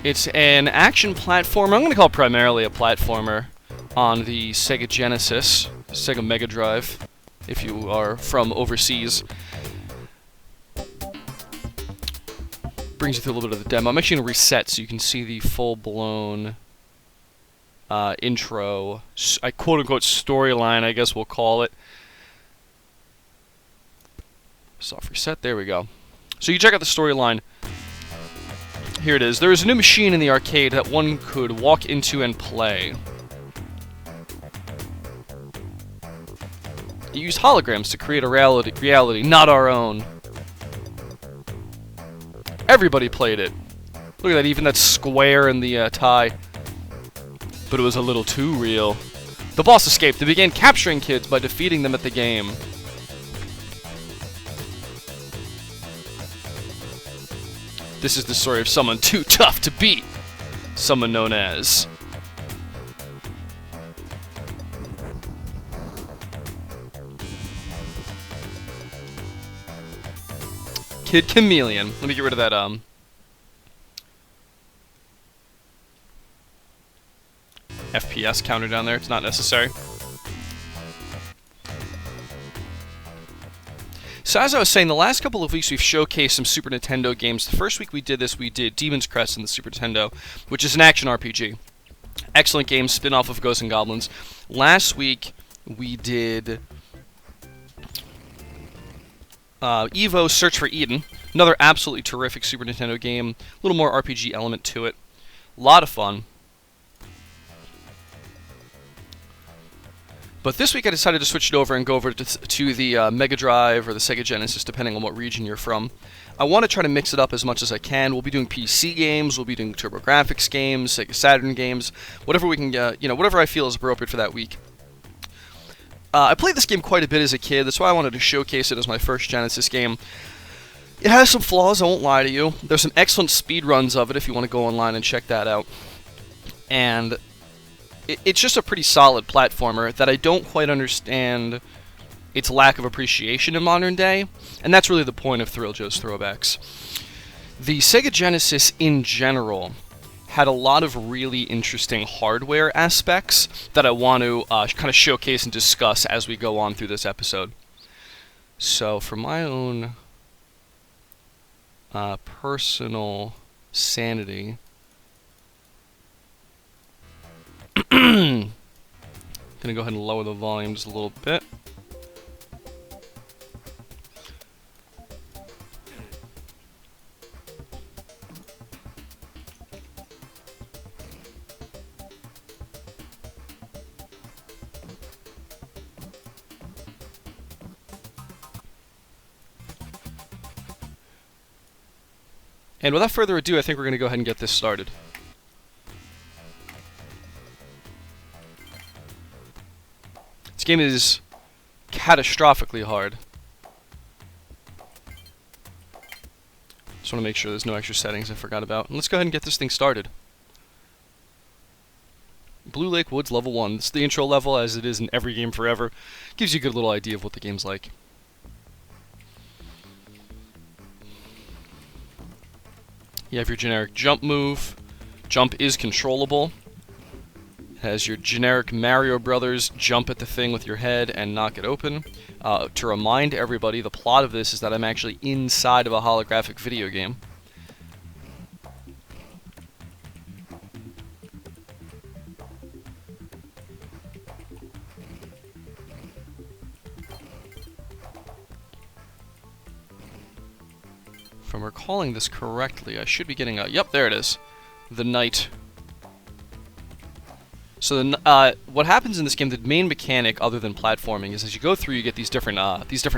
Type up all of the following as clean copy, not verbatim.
It's an action platformer. I'm going to call it primarily a platformer on the Sega Genesis, Sega Mega Drive, if you are from overseas. Brings you through a little bit of the demo. I'm actually going to reset so you can see the full-blown intro, quote-unquote storyline, I guess we'll call it. Soft reset, there we go. So you check out the storyline. Here it is. There is a new machine in the arcade that one could walk into and play. It used holograms to create a reality not our own. Everybody played it. Look at that, even that square in the tie. But it was a little too real. The boss escaped and began capturing kids by defeating them at the game. This is the story of someone too tough to beat. Someone known as... Kid Chameleon. Let me get rid of that, FPS counter down there. It's not necessary. So as I was saying, the last couple of weeks we've showcased some Super Nintendo games. The first week we did this, we did Demon's Crest on the Super Nintendo, which is an action RPG. Excellent game, spin-off of Ghosts and Goblins. Last week we did Evo Search for Eden, another absolutely terrific Super Nintendo game, a little more RPG element to it. A lot of fun. But this week I decided to switch it over and go over to the Mega Drive or the Sega Genesis, depending on what region you're from. I want to try to mix it up as much as I can. We'll be doing PC games, we'll be doing TurboGrafx games, Sega Saturn games, whatever we can get, whatever I feel is appropriate for that week. I played this game quite a bit as a kid, that's why I wanted to showcase it as my first Genesis game. It has some flaws, I won't lie to you. There's some excellent speedruns of it if you want to go online and check that out. And it's just a pretty solid platformer that I don't quite understand its lack of appreciation in modern day, and that's really the point of Thrilljo's Throwbacks. The Sega Genesis in general had a lot of really interesting hardware aspects that I want to kind of showcase and discuss as we go on through this episode. So for my own personal sanity, I'm gonna go ahead and lower the volume just a little bit. And without further ado, I think we're gonna go ahead and get this started. This game is catastrophically hard. Just want to make sure there's no extra settings I forgot about. And let's go ahead and get this thing started. Blue Lake Woods Level 1. This is the intro level, as it is in every game forever. Gives you a good little idea of what the game's like. You have your generic jump move. Jump is controllable. Has your generic Mario Brothers jump at the thing with your head and knock it open. To remind everybody, the plot of this is that I'm actually inside of a holographic video game. If I'm recalling this correctly, I should be getting a... Yep, there it is. The Knight. So what happens in this game, the main mechanic, other than platforming, is as you go through, you get these different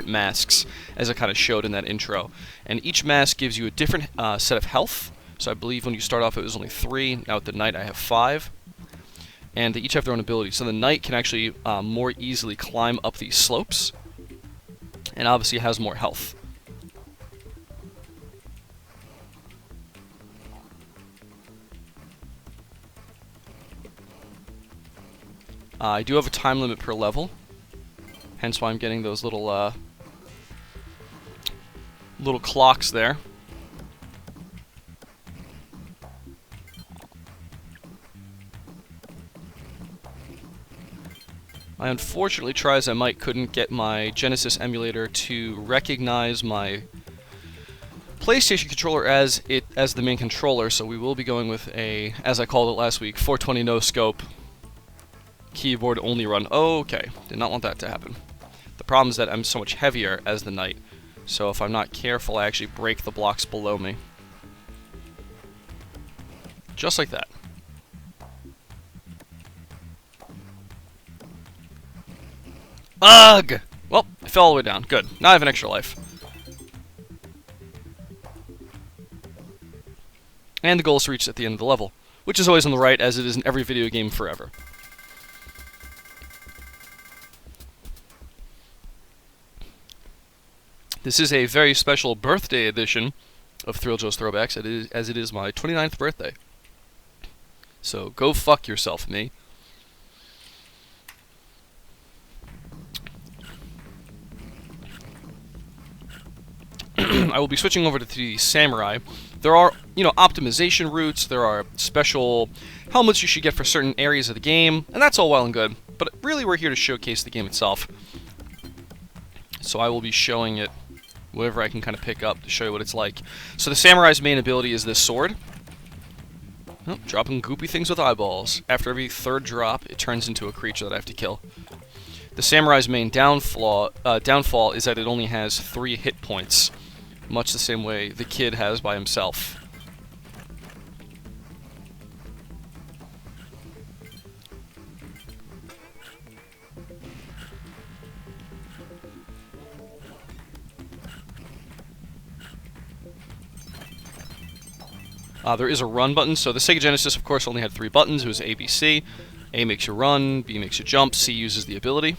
masks, as I kind of showed in that intro. And each mask gives you a different set of health. So I believe when you start off it was only 3. Now with the Knight I have 5. And they each have their own abilities. So the Knight can actually more easily climb up these slopes. And obviously has more health. I do have a time limit per level, hence why I'm getting those little clocks there. I unfortunately, try as I might, couldn't get my Genesis emulator to recognize my PlayStation controller as the main controller, so we will be going with a, as I called it last week, 420 no scope keyboard only run. Okay, did not want that to happen. The problem is that I'm so much heavier as the knight, so if I'm not careful, I actually break the blocks below me. Just like that. Ugh! Well, I fell all the way down. Good. Now I have an extra life. And the goal is to reach at the end of the level, which is always on the right, as it is in every video game forever. This is a very special birthday edition of Thrilljo's Throwbacks, as it is my 29th birthday. So go fuck yourself, me. I will be switching over to the Samurai. There are, optimization routes, there are special helmets you should get for certain areas of the game, and that's all well and good, but really we're here to showcase the game itself. So I will be showing it whatever I can kind of pick up to show you what it's like. So the Samurai's main ability is this sword. Oh, dropping goopy things with eyeballs. After every third drop, it turns into a creature that I have to kill. The Samurai's main downfall is that it only has 3 hit points, much the same way the Kid has by himself. There is a run button, so the Sega Genesis, of course, only had 3 buttons. It was A, B, C. A makes you run, B makes you jump, C uses the ability.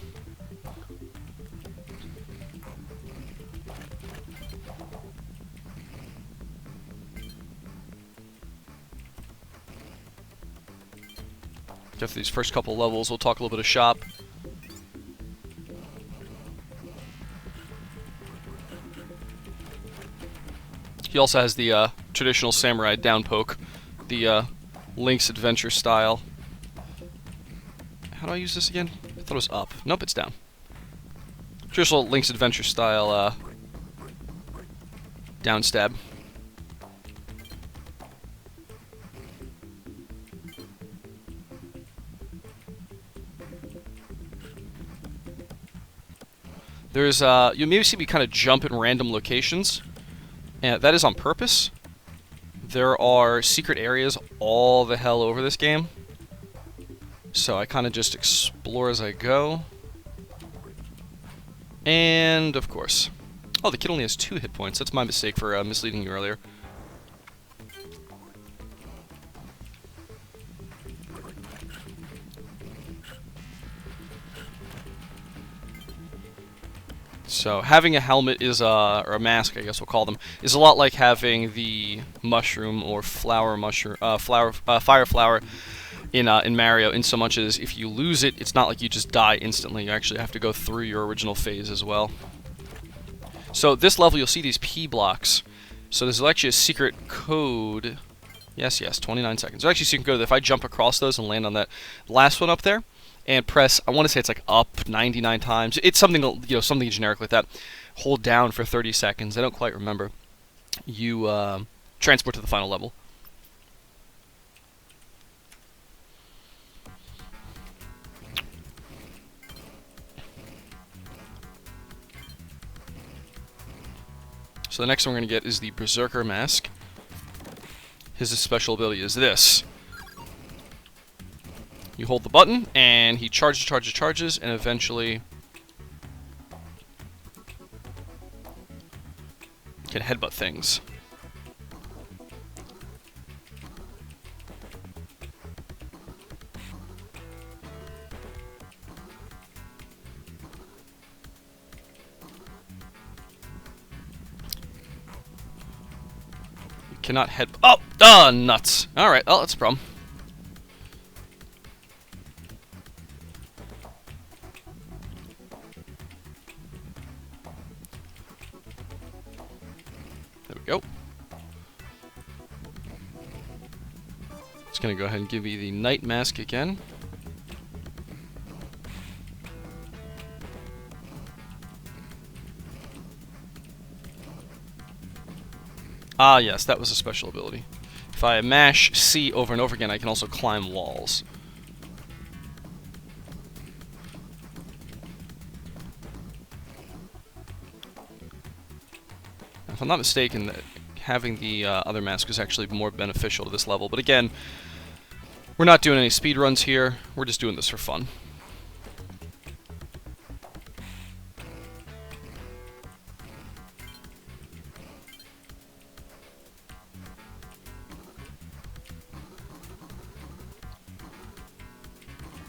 After these first couple levels, we'll talk a little bit of shop. He also has the traditional samurai down poke, the Link's Adventure style. How do I use this again? I thought it was up. Nope, it's down. Traditional Link's Adventure style down stab. There's you maybe see me kind of jump in random locations, and that is on purpose. There are secret areas all the hell over this game, so I kind of just explore as I go. And of course, oh, the Kid only has 2 hit points. That's my mistake for misleading you earlier. So having a helmet is or a mask, I guess we'll call them, is a lot like having the mushroom or fire flower in Mario. In so much as if you lose it, it's not like you just die instantly. You actually have to go through your original phase as well. So this level, you'll see these P blocks. So there's actually a secret code. Yes, 29 seconds. There's actually a secret code that if I jump across those and land on that last one up there, and press, I want to say it's like up 99 times. It's something, something generic like that. Hold down for 30 seconds. I don't quite remember. You transport to the final level. So the next one we're going to get is the Berserker Mask. His special ability is this. You hold the button, and he charges, and eventually can headbutt things. You cannot head. Oh, nuts! All right, that's a problem. There we go. Just gonna go ahead and give you the Knight Mask again. Ah, yes, that was a special ability. If I mash C over and over again, I can also climb walls. If I'm not mistaken, having the other mask is actually more beneficial to this level. But again, we're not doing any speedruns here. We're just doing this for fun.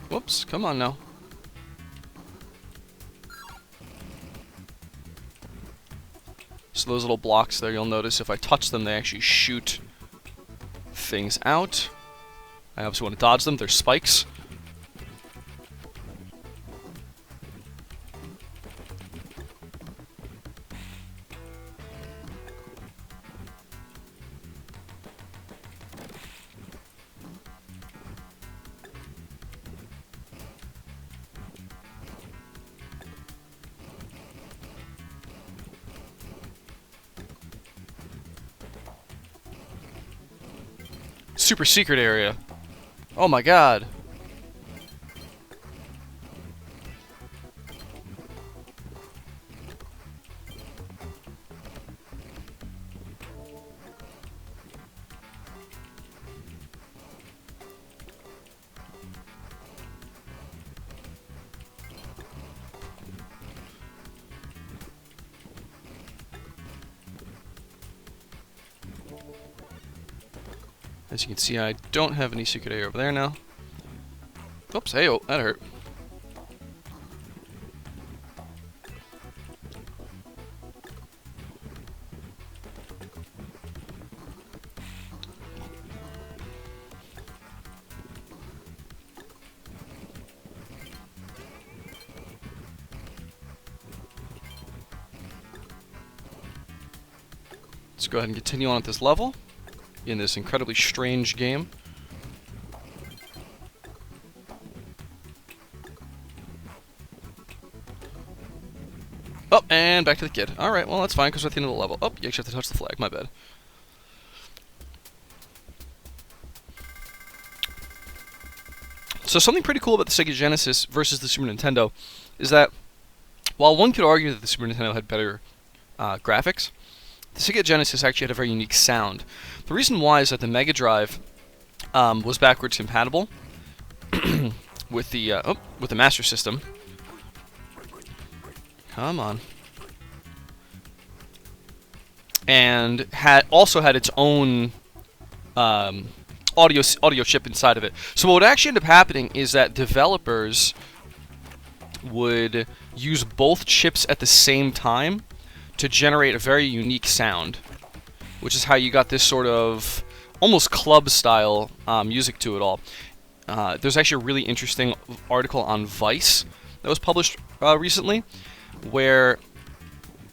Whoops, come on now. So those little blocks there, you'll notice if I touch them, they actually shoot things out. I obviously want to dodge them. They're spikes. Super secret area. Oh my god. As you can see, I don't have any secret area over there now. Oops, hey, oh, that hurt. Let's go ahead and continue on at this level in this incredibly strange game. Oh, and back to the kid. Alright, well that's fine because we're at the end of the level. Oh, you actually have to touch the flag, my bad. So something pretty cool about the Sega Genesis versus the Super Nintendo is that while one could argue that the Super Nintendo had better graphics, the Sega Genesis actually had a very unique sound. The reason why is that the Mega Drive was backwards compatible with the Master System. Come on. And also had its own audio chip inside of it. So what would actually end up happening is that developers would use both chips at the same time to generate a very unique sound, which is how you got this sort of almost club-style music to it all. There's actually a really interesting article on Vice that was published recently, where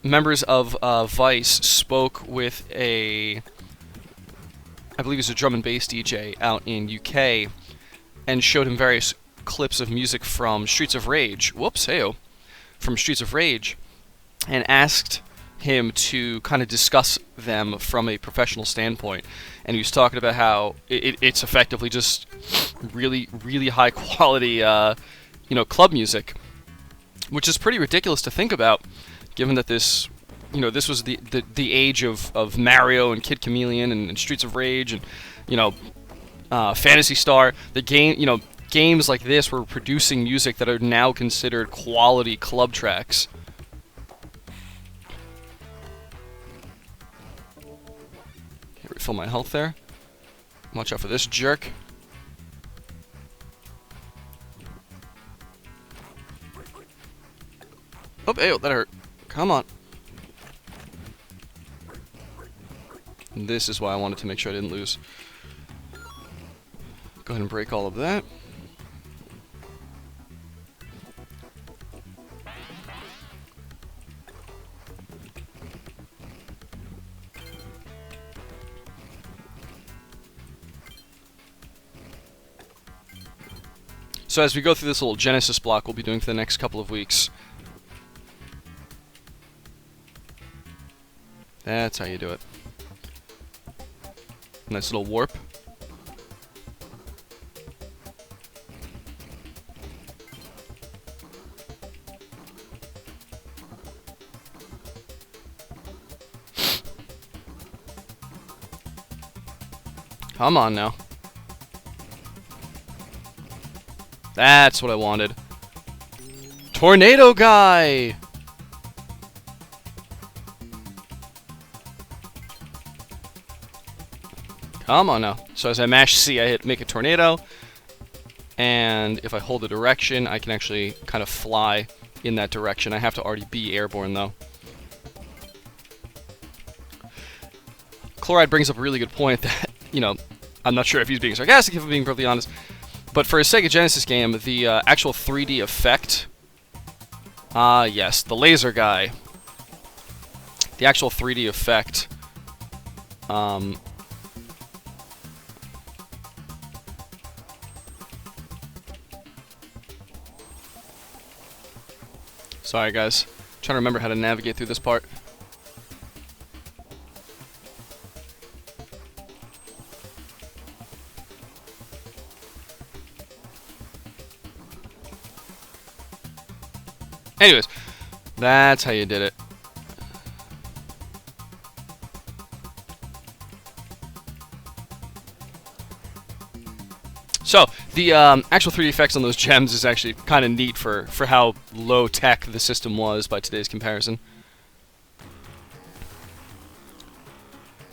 members of Vice spoke with I believe he's a drum and bass DJ out in UK, and showed him various clips of music from Streets of Rage. Whoops, heyo. From Streets of Rage, and asked him to kind of discuss them from a professional standpoint. And he was talking about how it's effectively just really, really high quality, club music, which is pretty ridiculous to think about, given that this was the age of Mario and Kid Chameleon and Streets of Rage and Phantasy Star. The game, games like this were producing music that are now considered quality club tracks. Refill my health there. Watch out for this jerk. Oh, hey, that hurt. Come on. And this is why I wanted to make sure I didn't lose. Go ahead and break all of that. So as we go through this little Genesis block we'll be doing for the next couple of weeks. That's how you do it. Nice little warp. Come on now. That's what I wanted. Tornado guy! Come on now. So as I mash C, I hit make a tornado. And if I hold the direction, I can actually kind of fly in that direction. I have to already be airborne, though. Chloride brings up a really good point that, you know, I'm not sure if he's being sarcastic, if I'm being perfectly honest. But for a Sega Genesis game, the actual 3D effect... yes, the laser guy. The actual 3D effect... Sorry, guys. I'm trying to remember how to navigate through this part. Anyways, that's how you did it. So, the actual 3D effects on those gems is actually kind of neat for how low-tech the system was by today's comparison.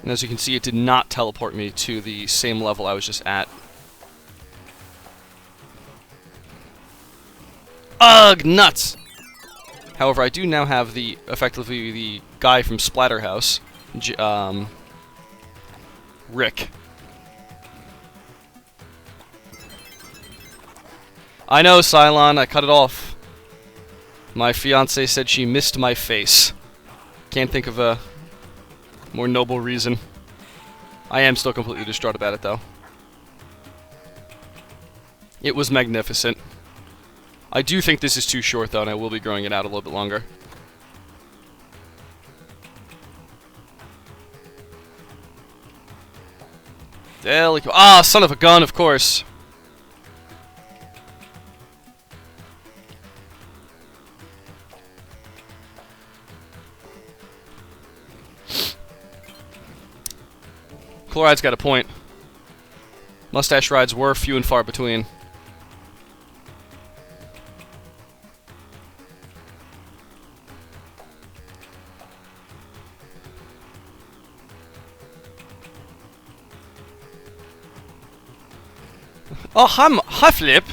And as you can see, it did not teleport me to the same level I was just at. Ugh, nuts! However, I do now have the, effectively, the guy from Splatterhouse, Rick. I know, Cylon, I cut it off. My fiancée said she missed my face. Can't think of a more noble reason. I am still completely distraught about it, though. It was magnificent. I do think this is too short, though, and I will be growing it out a little bit longer. Ah, son of a gun, of course. Chloride's got a point. Mustache rides were few and far between. Oh, hi, Flip.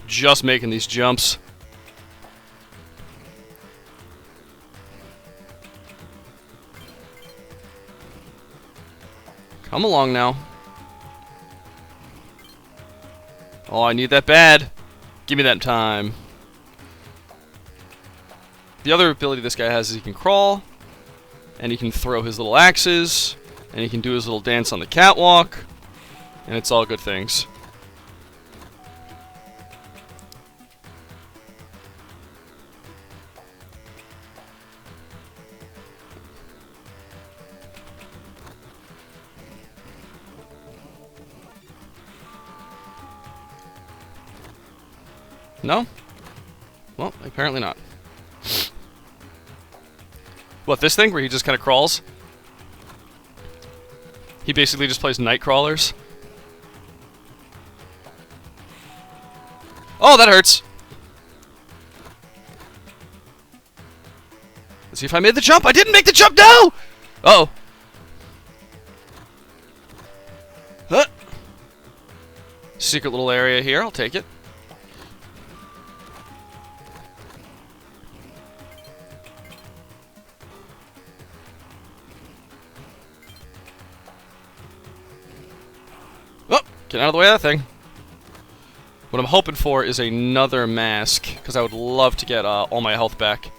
Just making these jumps. Come along now. Oh, I need that bad. Give me that time. The other ability this guy has is he can crawl, and he can throw his little axes, and he can do his little dance on the catwalk, and it's all good things. No? Well, apparently not. What, this thing where he just kind of crawls? He basically just plays night crawlers. Oh, that hurts! Let's see if I made the jump. I didn't make the jump, no! Uh-oh. Huh. Secret little area here, I'll take it. Get out of the way of that thing. What I'm hoping for is another mask, because I would love to get all my health back.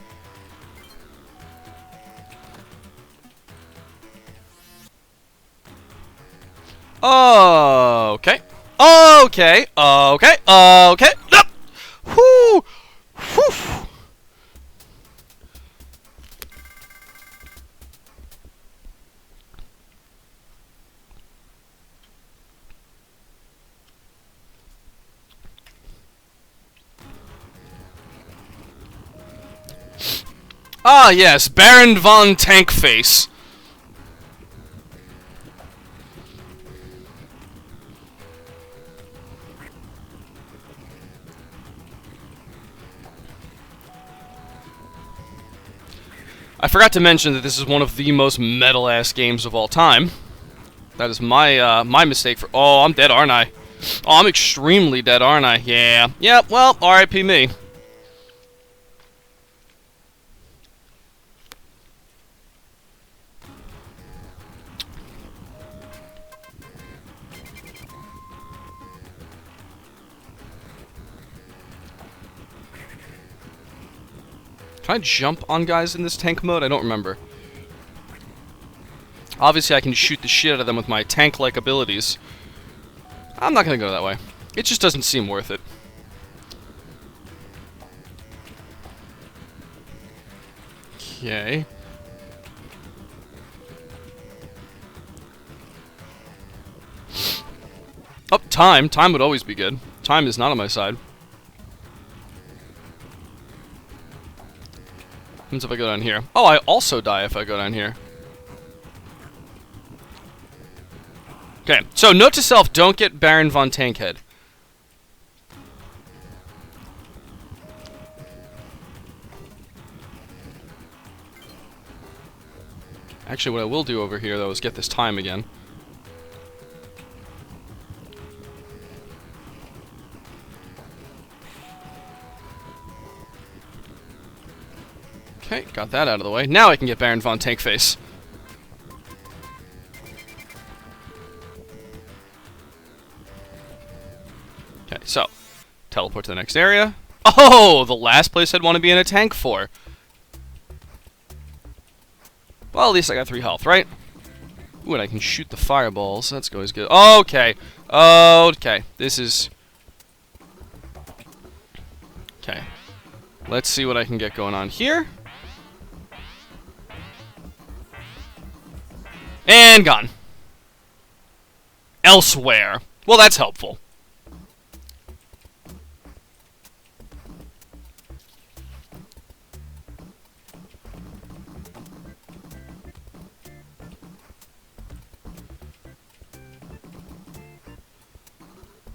Okay. Okay. Okay. Okay. Nope. Whoo. Whew. Ah, yes, Baron von Tankface. I forgot to mention that this is one of the most metal-ass games of all time. That is my my mistake for... Oh, I'm dead, aren't I? Oh, I'm extremely dead, aren't I? Yeah. Yep, well, R.I.P. me. Can I jump on guys in this tank mode? I don't remember. Obviously, I can shoot the shit out of them with my tank-like abilities. I'm not gonna go that way. It just doesn't seem worth it. Okay. Oh, time. Time would always be good. Time is not on my side. What happens if I go down here? Oh, I also die if I go down here. Okay, so note to self, don't get Baron von Tankhead. Actually, what I will do over here, though, is get this time again. Okay, got that out of the way. Now I can get Baron von Tankface. Okay, so, teleport to the next area. Oh, the last place I'd want to be in a tank for. Well, at least I got 3 health, right? Ooh, and I can shoot the fireballs. That's always good. Okay. Okay. This is... Okay. Let's see what I can get going on here. And gone. Elsewhere. Well, that's helpful.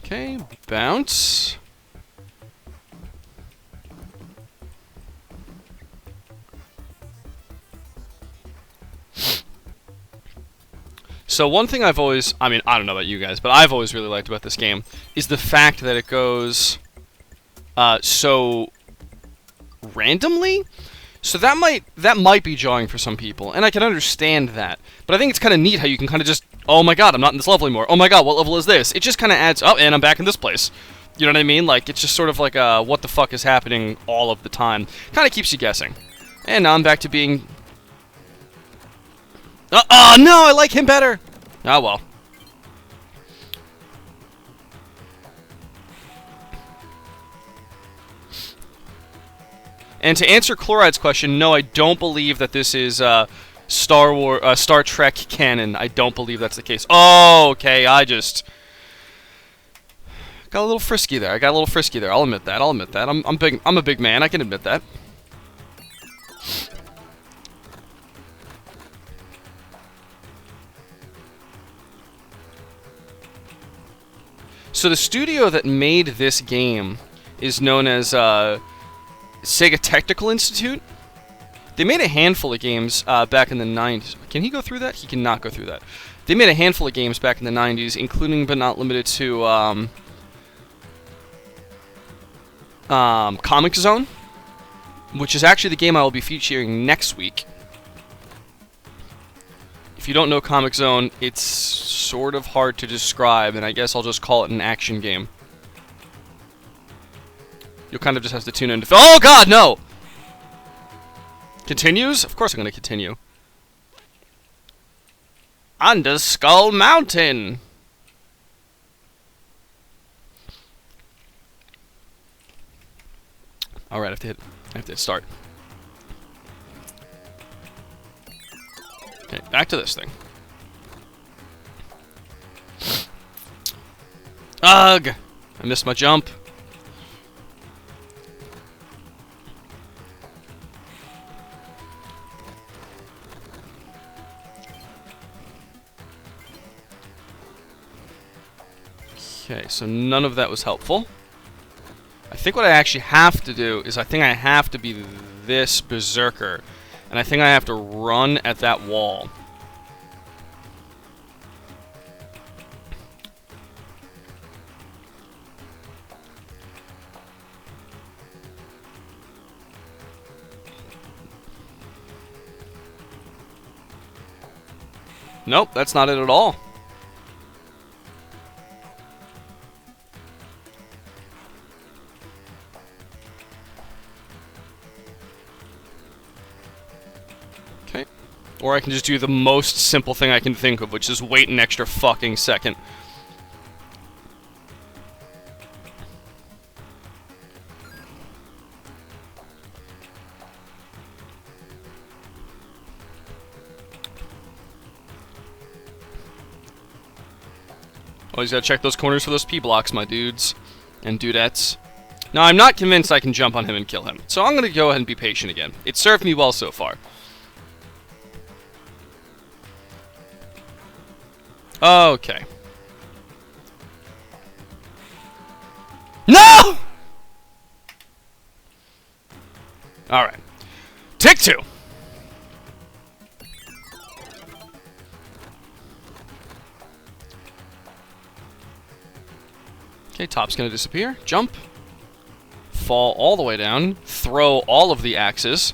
Okay, bounce. So one thing I've always, I mean, I don't know about you guys, but I've always really liked about this game is the fact that it goes so randomly. So that might be jarring for some people, and I can understand that. But I think it's kind of neat how you can kind of just, oh my god, I'm not in this level anymore. Oh my god, what level is this? It just kind of adds, oh, and I'm back in this place. You know what I mean? Like, it's just sort of like what the fuck is happening all of the time. Kind of keeps you guessing. And now I'm back to being... Oh, no, I like him better! Oh, well. And to answer Chloride's question, no, I don't believe that this is Star Trek canon. I don't believe that's the case. Oh, okay, I just got a little frisky there. I'll admit that. I'm a big man. I can admit that. So the studio that made this game is known as Sega Technical Institute. They made a handful of games back in the 90s. Can he go through that? He cannot go through that. They made a handful of games back in the 90s, including but not limited to Comic Zone, which is actually the game I will be featuring next week. If you don't know Comic Zone, it's sort of hard to describe, and I guess I'll just call it an action game. You'll kind of just have to tune in to... Oh, God, no! Continues? Of course I'm going to continue. Under Skull Mountain! Alright, I have to hit start. Okay, back to this thing. Ugh! I missed my jump. Okay, so none of that was helpful. I think what I actually have to do is I think I have to be this berserker. And I think I have to run at that wall. Nope, that's not it at all. Okay. Or I can just do the most simple thing I can think of, which is wait an extra fucking second. Always gotta check those corners for those P-blocks, my dudes and dudettes. Now, I'm not convinced I can jump on him and kill him, so I'm gonna go ahead and be patient again. It's served me well so far. Okay. No! Alright. Take two. Okay, top's gonna disappear. Jump. Fall all the way down. Throw all of the axes.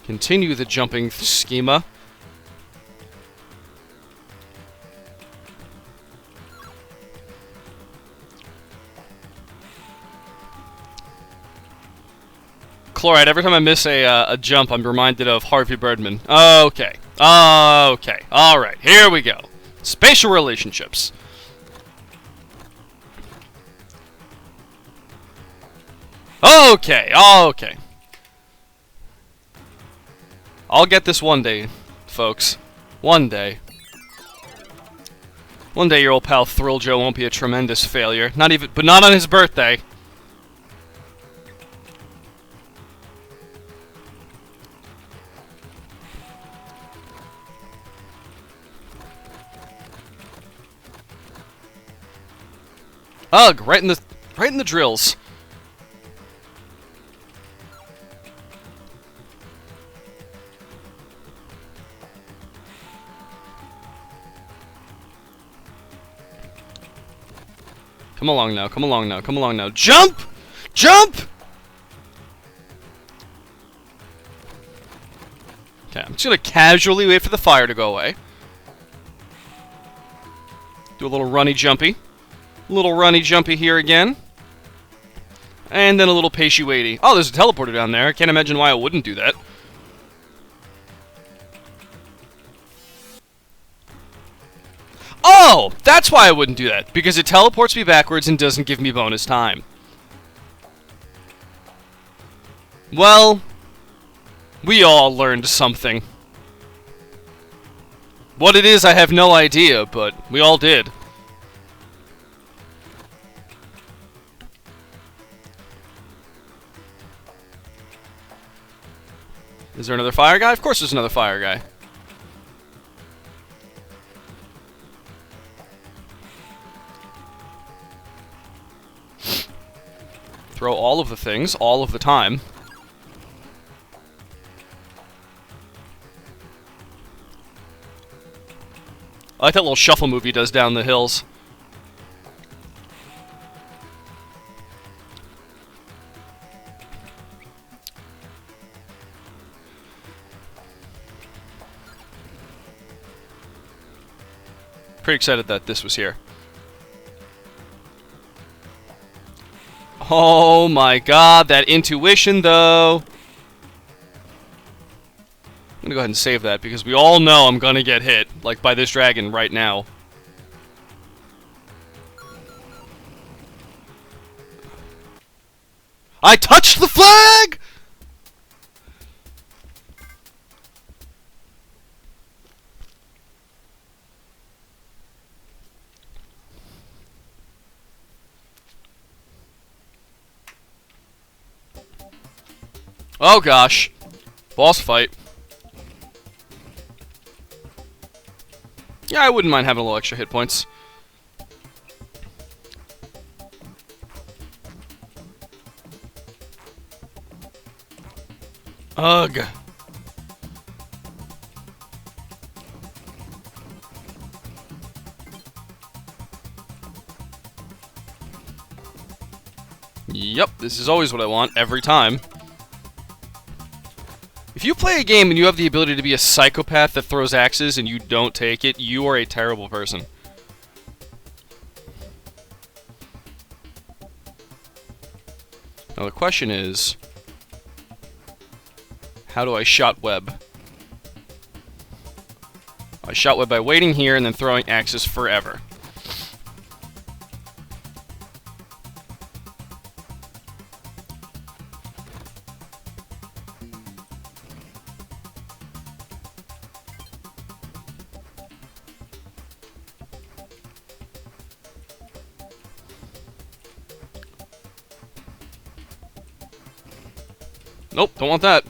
Continue the jumping schema. Chloride, every time I miss a jump, I'm reminded of Harvey Birdman. Okay. Okay. Alright, here we go. Spatial relationships. Okay. Okay. I'll get this one day, folks. One day. One day your old pal Thrilljo won't be a tremendous failure. But not on his birthday. Ugh, right in the drills. Come along now, come along now, come along now. Jump! Jump! Okay, I'm just gonna casually wait for the fire to go away. Do a little runny jumpy. Little runny jumpy here again. And then a little pacey waity. Oh, there's a teleporter down there. I can't imagine why I wouldn't do that. Oh! That's why I wouldn't do that. Because it teleports me backwards and doesn't give me bonus time. Well, we all learned something. What it is, I have no idea, but we all did. Is there another fire guy? Of course there's another fire guy. Throw all of the things, all of the time. I like that little shuffle move he does down the hills. Pretty excited that this was here. Oh my god, that intuition though. I'm gonna go ahead and save that because we all know I'm gonna get hit, like by this dragon right now. I touched the flag! Oh gosh. Boss fight. Yeah, I wouldn't mind having a little extra hit points. Ugh. Yep, this is always what I want, every time. If you play a game and you have the ability to be a psychopath that throws axes and you don't take it, you are a terrible person. Now the question is, how do I shot web? I shot web by waiting here and then throwing axes forever. Nope, don't want that.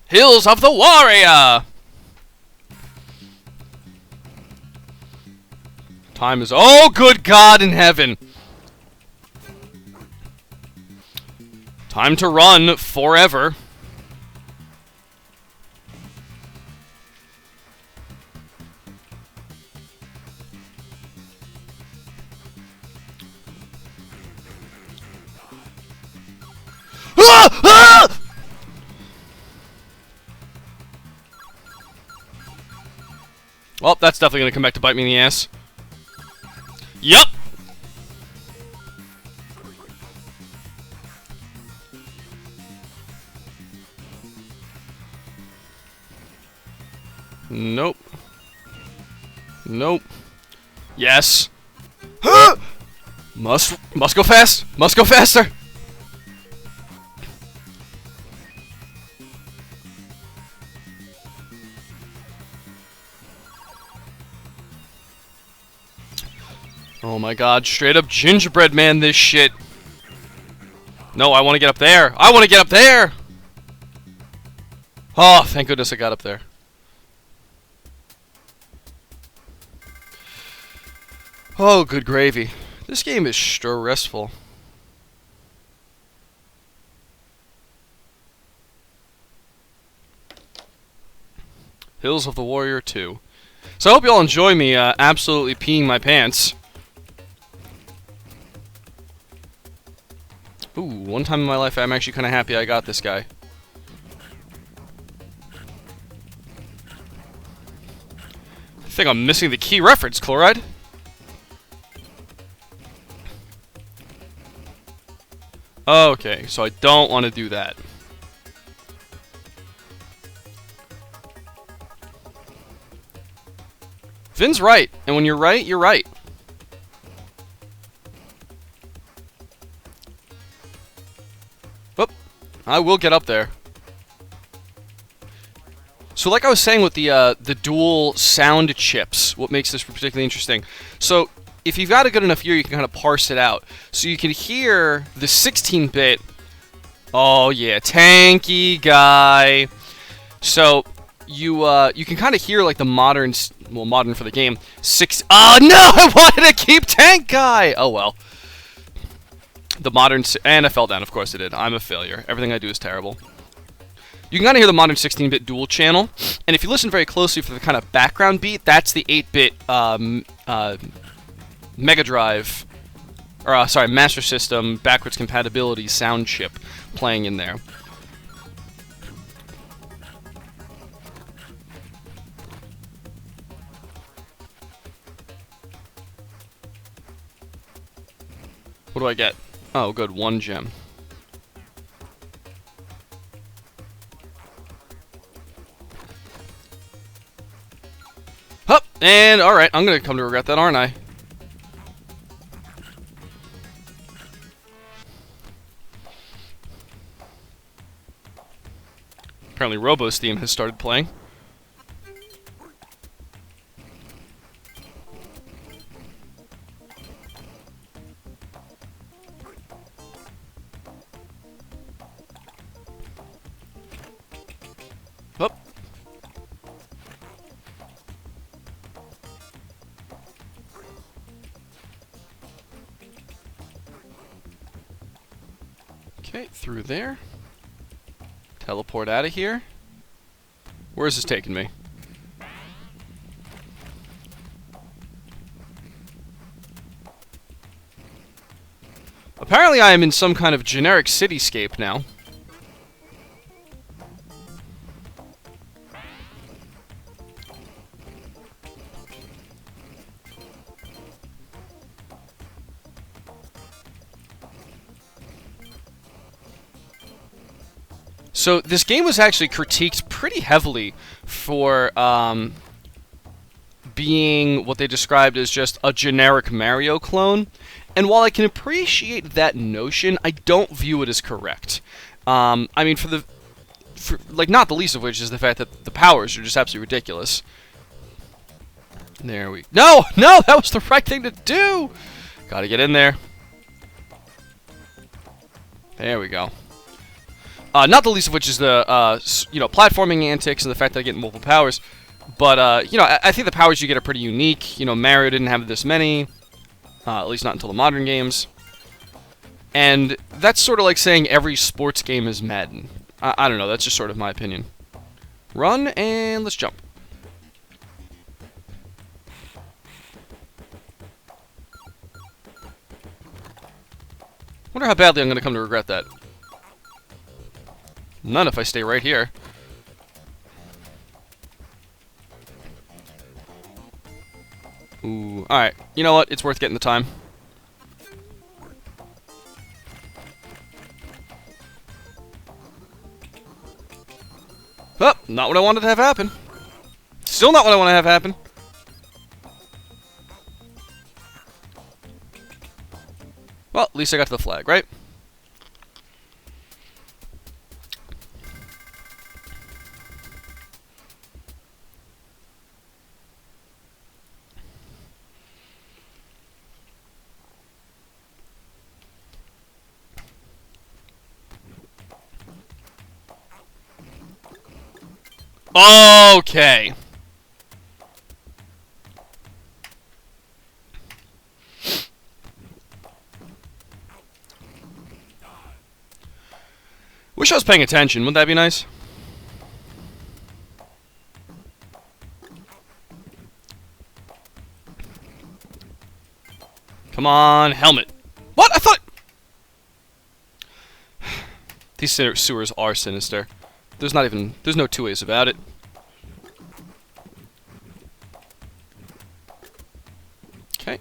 Hills of the Warrior! Time is... Oh, good God in heaven! Time to run forever. Ah! Ah! Well, that's definitely going to come back to bite me in the ass. Yup! Nope. Nope. Yes. Must go fast. Must go faster. Oh my God, straight up gingerbread man this shit. No, I want to get up there. I want to get up there. Oh, thank goodness I got up there. Oh, good gravy. This game is stressful. Hills of the Warrior 2. So I hope you all enjoy me absolutely peeing my pants. Ooh, one time in my life I'm actually kind of happy I got this guy. I think I'm missing the key reference, Chloride. Okay, so I don't want to do that. Vin's right, and when you're right, you're right. Whoop. I will get up there. So like I was saying with the dual sound chips, what makes this particularly interesting. So if you've got a good enough ear, you can kind of parse it out. So you can hear the 16-bit. Oh yeah, tanky guy. So you can kind of hear like the modern, well, modern for the game. Oh no, I wanted to keep tank guy. Oh well. The modern, and I fell down. Of course I did. I'm a failure. Everything I do is terrible. You can kind of hear the modern 16-bit dual channel, and if you listen very closely for the kind of background beat, that's the 8-bit Mega Drive, or sorry, Master System backwards compatibility sound chip playing in there. What do I get? Oh, good, 1 gem. Hup! And, alright, I'm gonna come to regret that, aren't I? Apparently Robo's theme has started playing. through there. Teleport out of here. Where is this taking me? Apparently I am in some kind of generic cityscape now. So this game was actually critiqued pretty heavily for being what they described as just a generic Mario clone. And while I can appreciate that notion, I don't view it as correct. I mean, like, not the least of which is the fact that the powers are just absolutely ridiculous. There we... No! No! That was the right thing to do! Gotta get in there. There we go. Not the least of which is the, platforming antics and the fact that I get multiple powers. But, I think the powers you get are pretty unique. You know, Mario didn't have this many. At least not until the modern games. And that's sort of like saying every sports game is Madden. I don't know, that's just sort of my opinion. Run, and let's jump. Wonder how badly I'm going to come to regret that. None if I stay right here. Ooh, alright. You know what? It's worth getting the time. Oh, not what I wanted to have happen. Still not what I want to have happen. Well, at least I got to the flag, right? Okay. Wish I was paying attention. Wouldn't that be nice? Come on, helmet. What? I thought... These sewers are sinister. There's no two ways about it. Okay.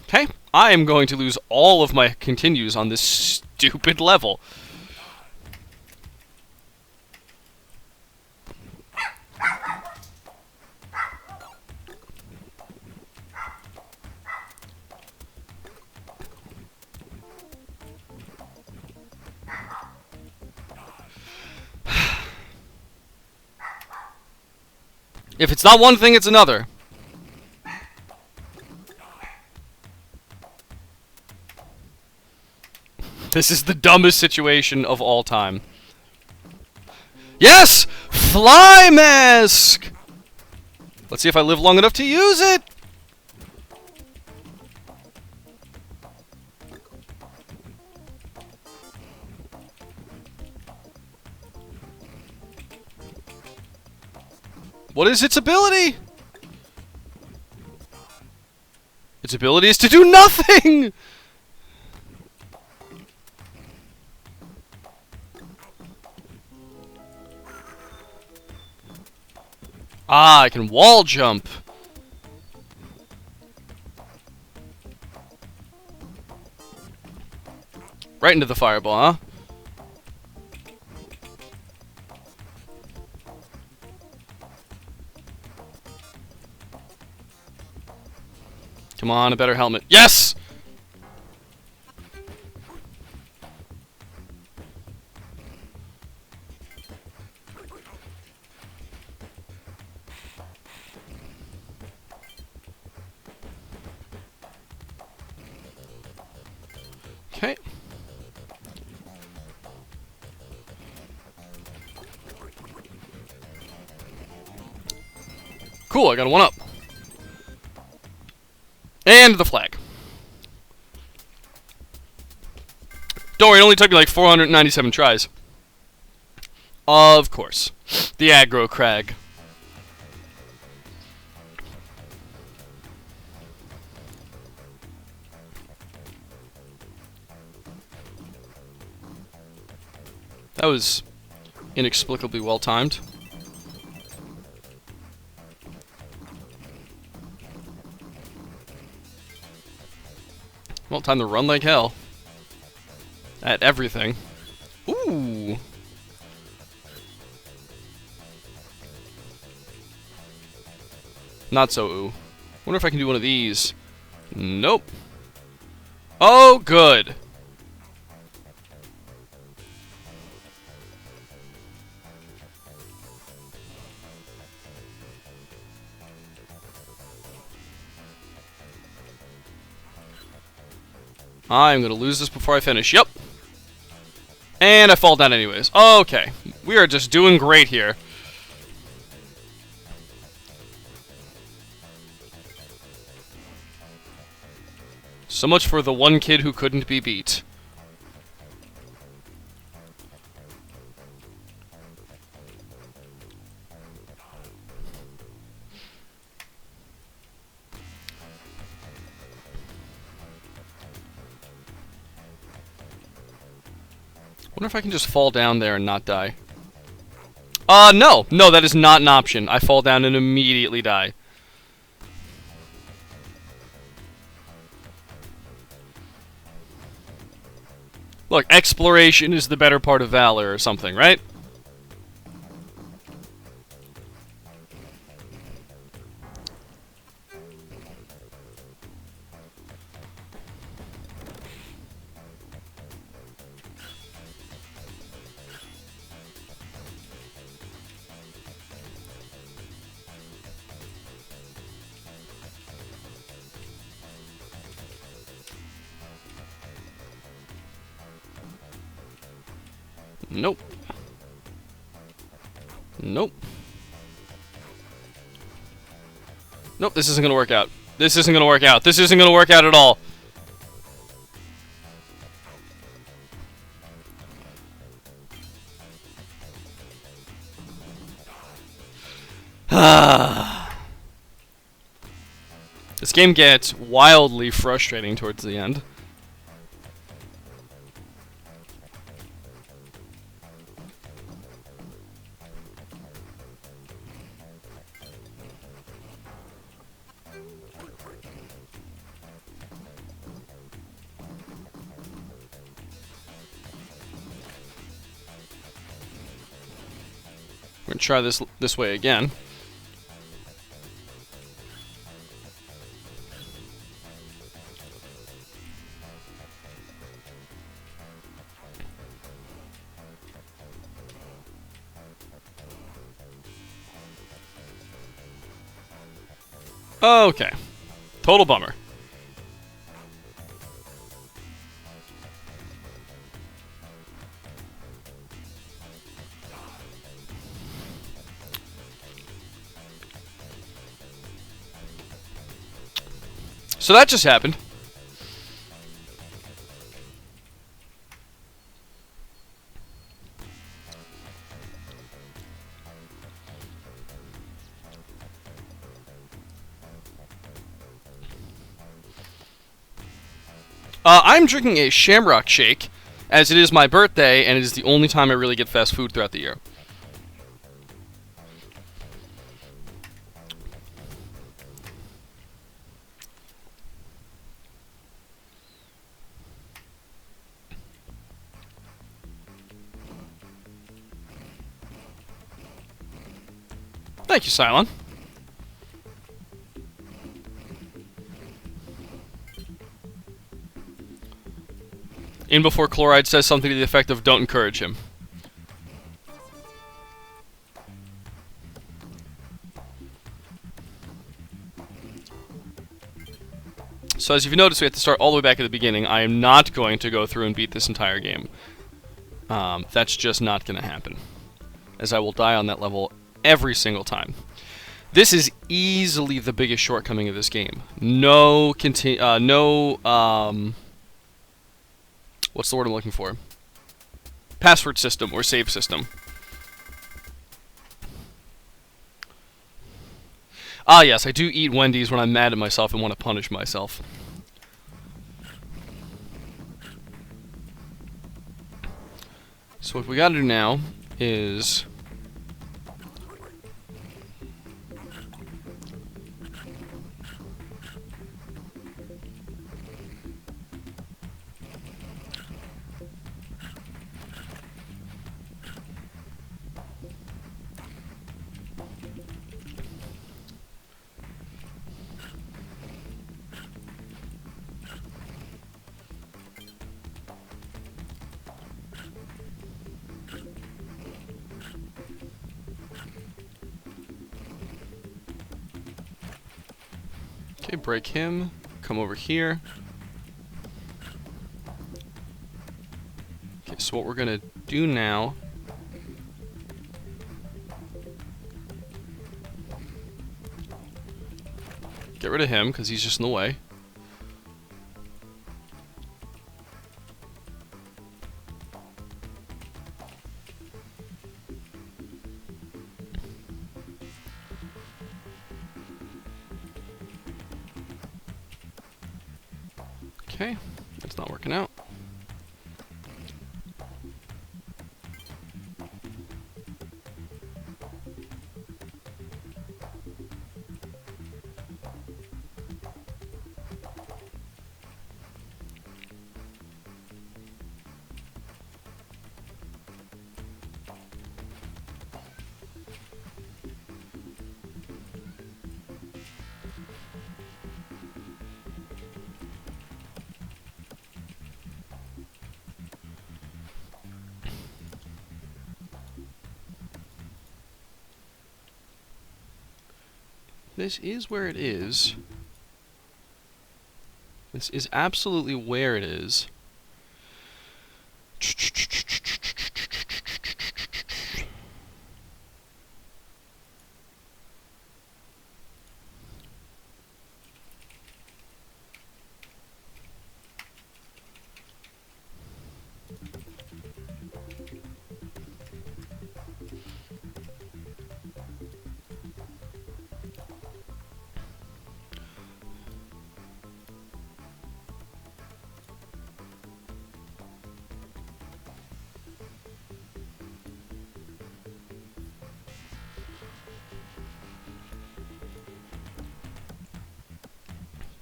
Okay, I am going to lose all of my continues on this stupid level. If it's not one thing, it's another. This is the dumbest situation of all time. Yes! Fly mask! Let's see if I live long enough to use it! What is its ability? Its ability is to do nothing! Ah, I can wall jump. Right into the fireball, huh? Come on, a better helmet. Yes! Okay. Cool, I got a 1-up. And the flag. Don't worry, it only took me like 497 tries. Of course. The aggro crag. That was inexplicably well timed. Well, time to run like hell. At everything. Ooh. Not so ooh. Wonder if I can do one of these. Nope. Oh, good. I'm gonna lose this before I finish. Yep. And I fall down anyways. Okay. We are just doing great here. So much for the one kid who couldn't be beat. Wonder if I can just fall down there and not die. No. No, that is not an option. I fall down and immediately die. Look, exploration is the better part of valor or something, right? Nope. Nope. Nope, this isn't gonna work out. This isn't gonna work out. This isn't gonna work out at all. This game gets wildly frustrating towards the end. We're gonna try this way again. Okay. Total bummer. So that just happened. I'm drinking a Shamrock Shake, as it is my birthday, and it is the only time I really get fast food throughout the year. Thank you, Cylon. In before Chloride says something to the effect of "don't encourage him." So as you've noticed, we have to start all the way back at the beginning. I am not going to go through and beat this entire game. That's just not going to happen, as I will die on that level every single time. This is easily the biggest shortcoming of this game. What What's the word I'm looking for? Password system or save system. Ah, yes, I do eat Wendy's when I'm mad at myself and want to punish myself. So what we gotta do now is... Okay, break him. Come over here. Okay, so what we're gonna do now... Get rid of him, because he's just in the way. Okay, that's not working out. This is where it is. This is absolutely where it is.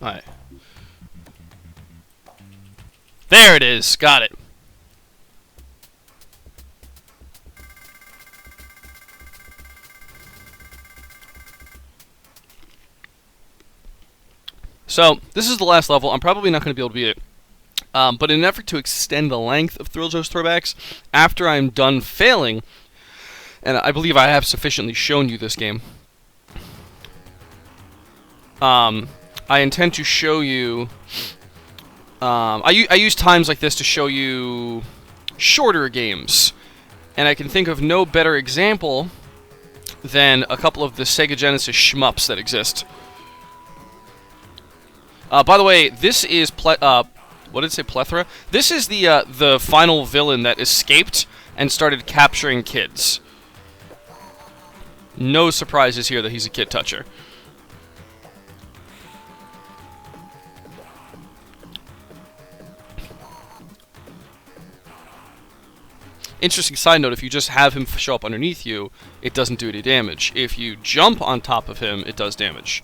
Alright. There it is! Got it. So, this is the last level. I'm probably not going to be able to beat it. But in an effort to extend the length of Thrilljo's Throwbacks, after I'm done failing, and I believe I have sufficiently shown you this game, I intend to show you... I use times like this to show you shorter games. And I can think of no better example than a couple of the Sega Genesis shmups that exist. By the way, this is... what did it say? Plethora? This is the final villain that escaped and started capturing kids. No surprises here that he's a kid toucher. Interesting side note, if you just have him show up underneath you, it doesn't do any damage. If you jump on top of him, it does damage.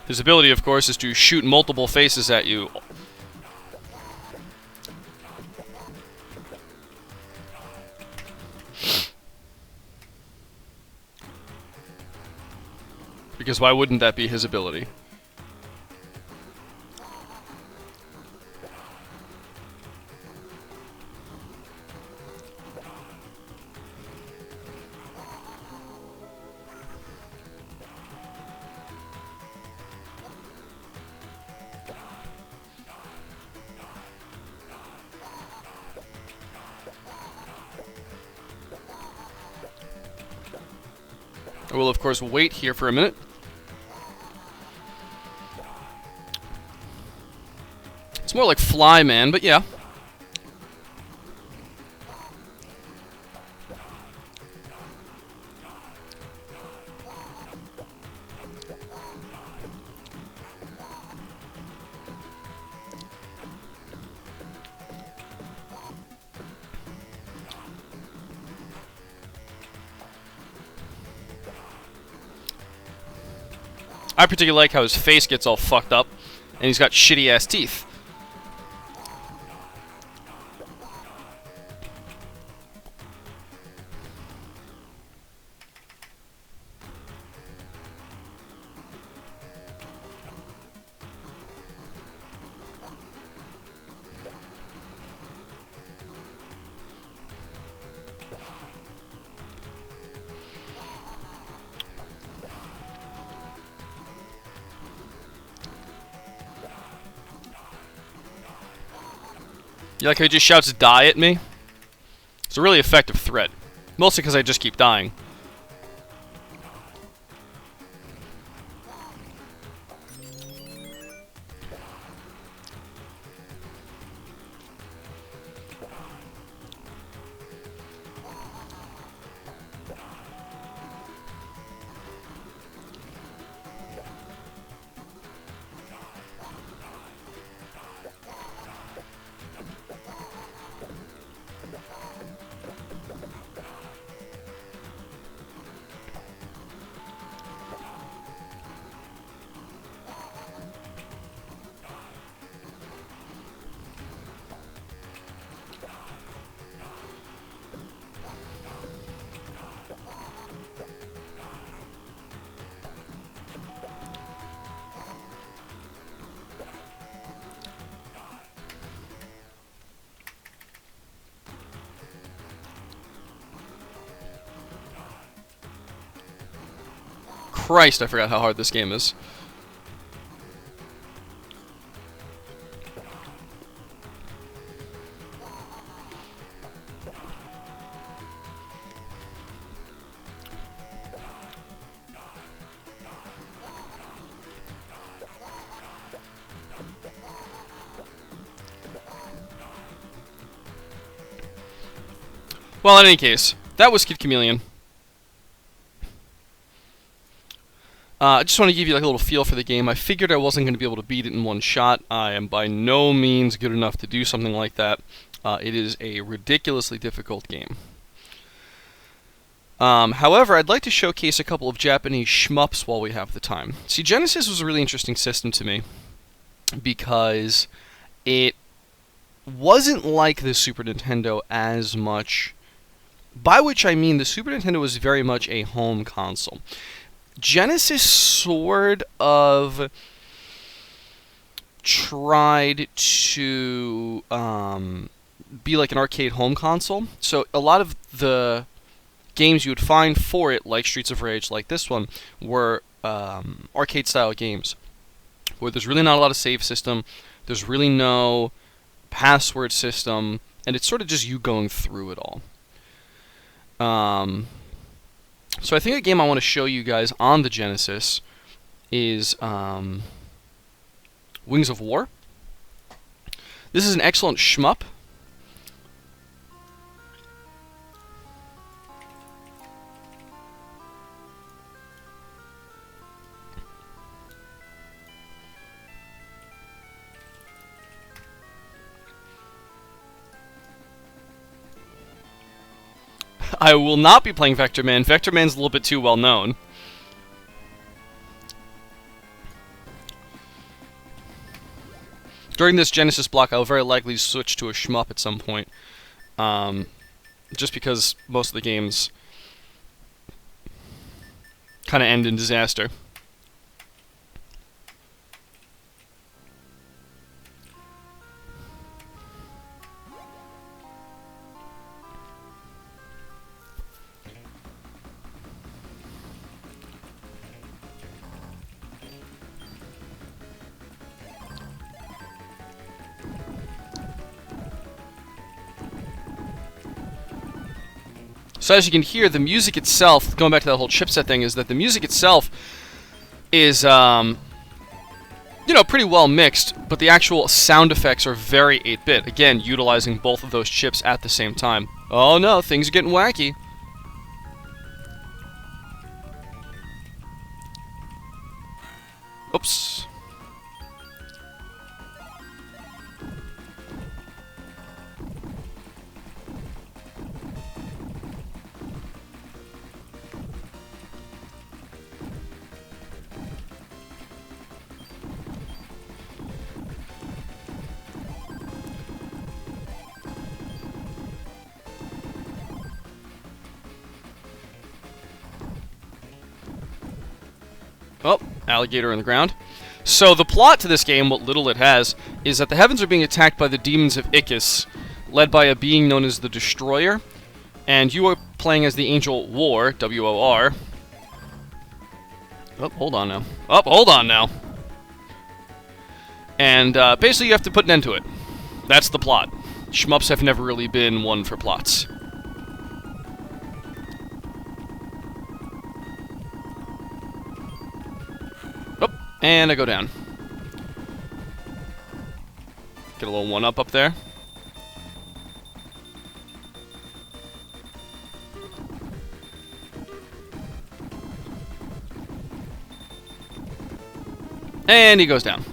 His ability, of course, is to shoot multiple faces at you. Because why wouldn't that be his ability? I will, of course, wait here for a minute. It's more like Flyman, but yeah. I particularly like how his face gets all fucked up, and he's got shitty-ass teeth. You like how he just shouts "die" at me? It's a really effective threat. Mostly because I just keep dying. Christ, I forgot how hard this game is. Well, in any case, that was Kid Chameleon. I just want to give you like a little feel for the game. I figured I wasn't going to be able to beat it in one shot. I am by no means good enough to do something like that. It is a ridiculously difficult game. However, I'd like to showcase a couple of Japanese shmups while we have the time. See, Genesis was a really interesting system to me because it wasn't like the Super Nintendo as much, by which I mean the Super Nintendo was very much a home console. Genesis sort of tried to be like an arcade home console. So a lot of the games you would find for it, like Streets of Rage, like this one, were arcade-style games, where there's really not a lot of save system, there's really no password system, and it's sort of just you going through it all. So I think a game I want to show you guys on the Genesis is Wings of War. This is an excellent shmup. I will not be playing Vector Man. Vector Man's a little bit too well known. During this Genesis block, I'll very likely switch to a shmup at some point. Just because most of the games kind of end in disaster. So as you can hear, the music itself, going back to that whole chipset thing, is that the music itself is, you know, pretty well mixed, but the actual sound effects are very 8-bit. Again, utilizing both of those chips at the same time. Oh no, things are getting wacky. Oops. Oh, alligator in the ground. So the plot to this game, what little it has, is that the heavens are being attacked by the demons of Ickis, led by a being known as the Destroyer, and you are playing as the Angel War, W-O-R. Oh, hold on now. Oh, hold on now. And basically you have to put an end to it. That's the plot. Shmups have never really been one for plots. And I go down. Get a little one-up there. And he goes down.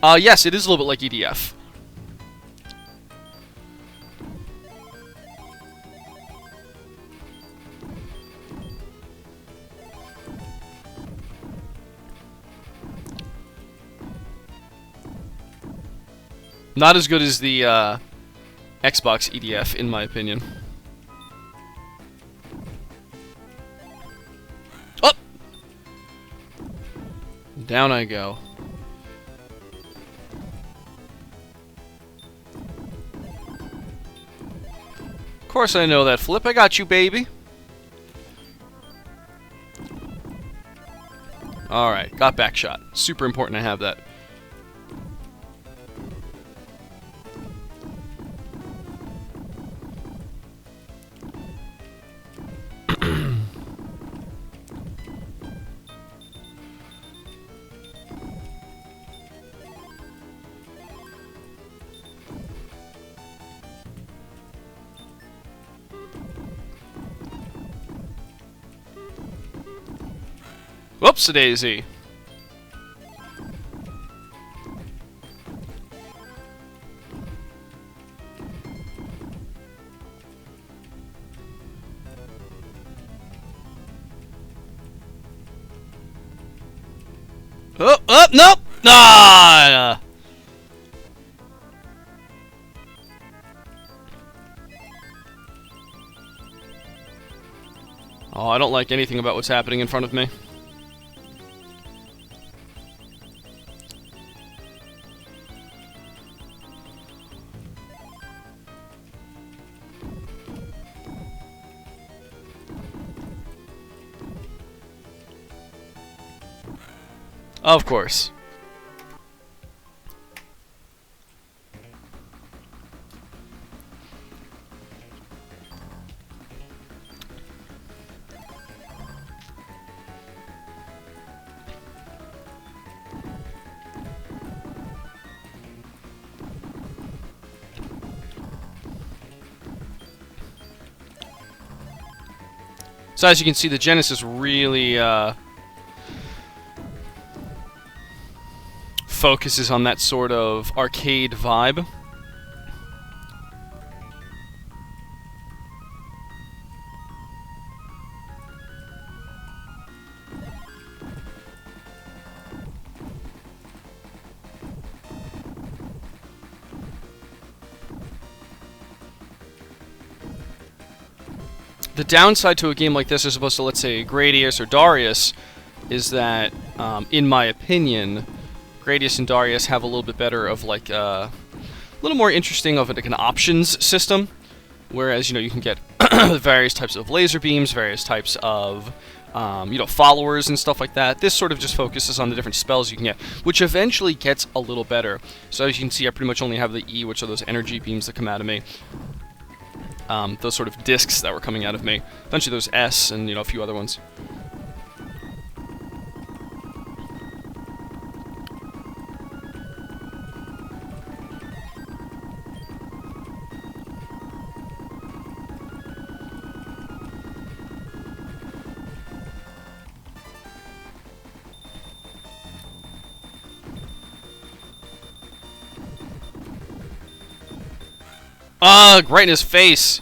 Yes, it is a little bit like EDF. Not as good as the Xbox EDF, in my opinion. Oh! Down I go. Of course I know that flip. I got you, baby. Alright, got back shot. Super important to have that. Whoops-a-daisy. Oh, oh, nope! Ah! Oh, I don't like anything about what's happening in front of me. Of course. So as you can see, the Genesis really focuses on that sort of arcade vibe. The downside to a game like this, as opposed to, let's say, Gradius or Darius, is that, in my opinion, Gradius and Darius have a little bit better of, like, a little more interesting of like an options system, whereas, you know, you can get various types of laser beams, various types of you know, followers and stuff like that. This sort of just focuses on the different spells you can get, which eventually gets a little better. So as you can see, I pretty much only have the E, which are those energy beams that come out of me. Those sort of discs that were coming out of me. Eventually those S and, you know, a few other ones. Ugh, right in his face.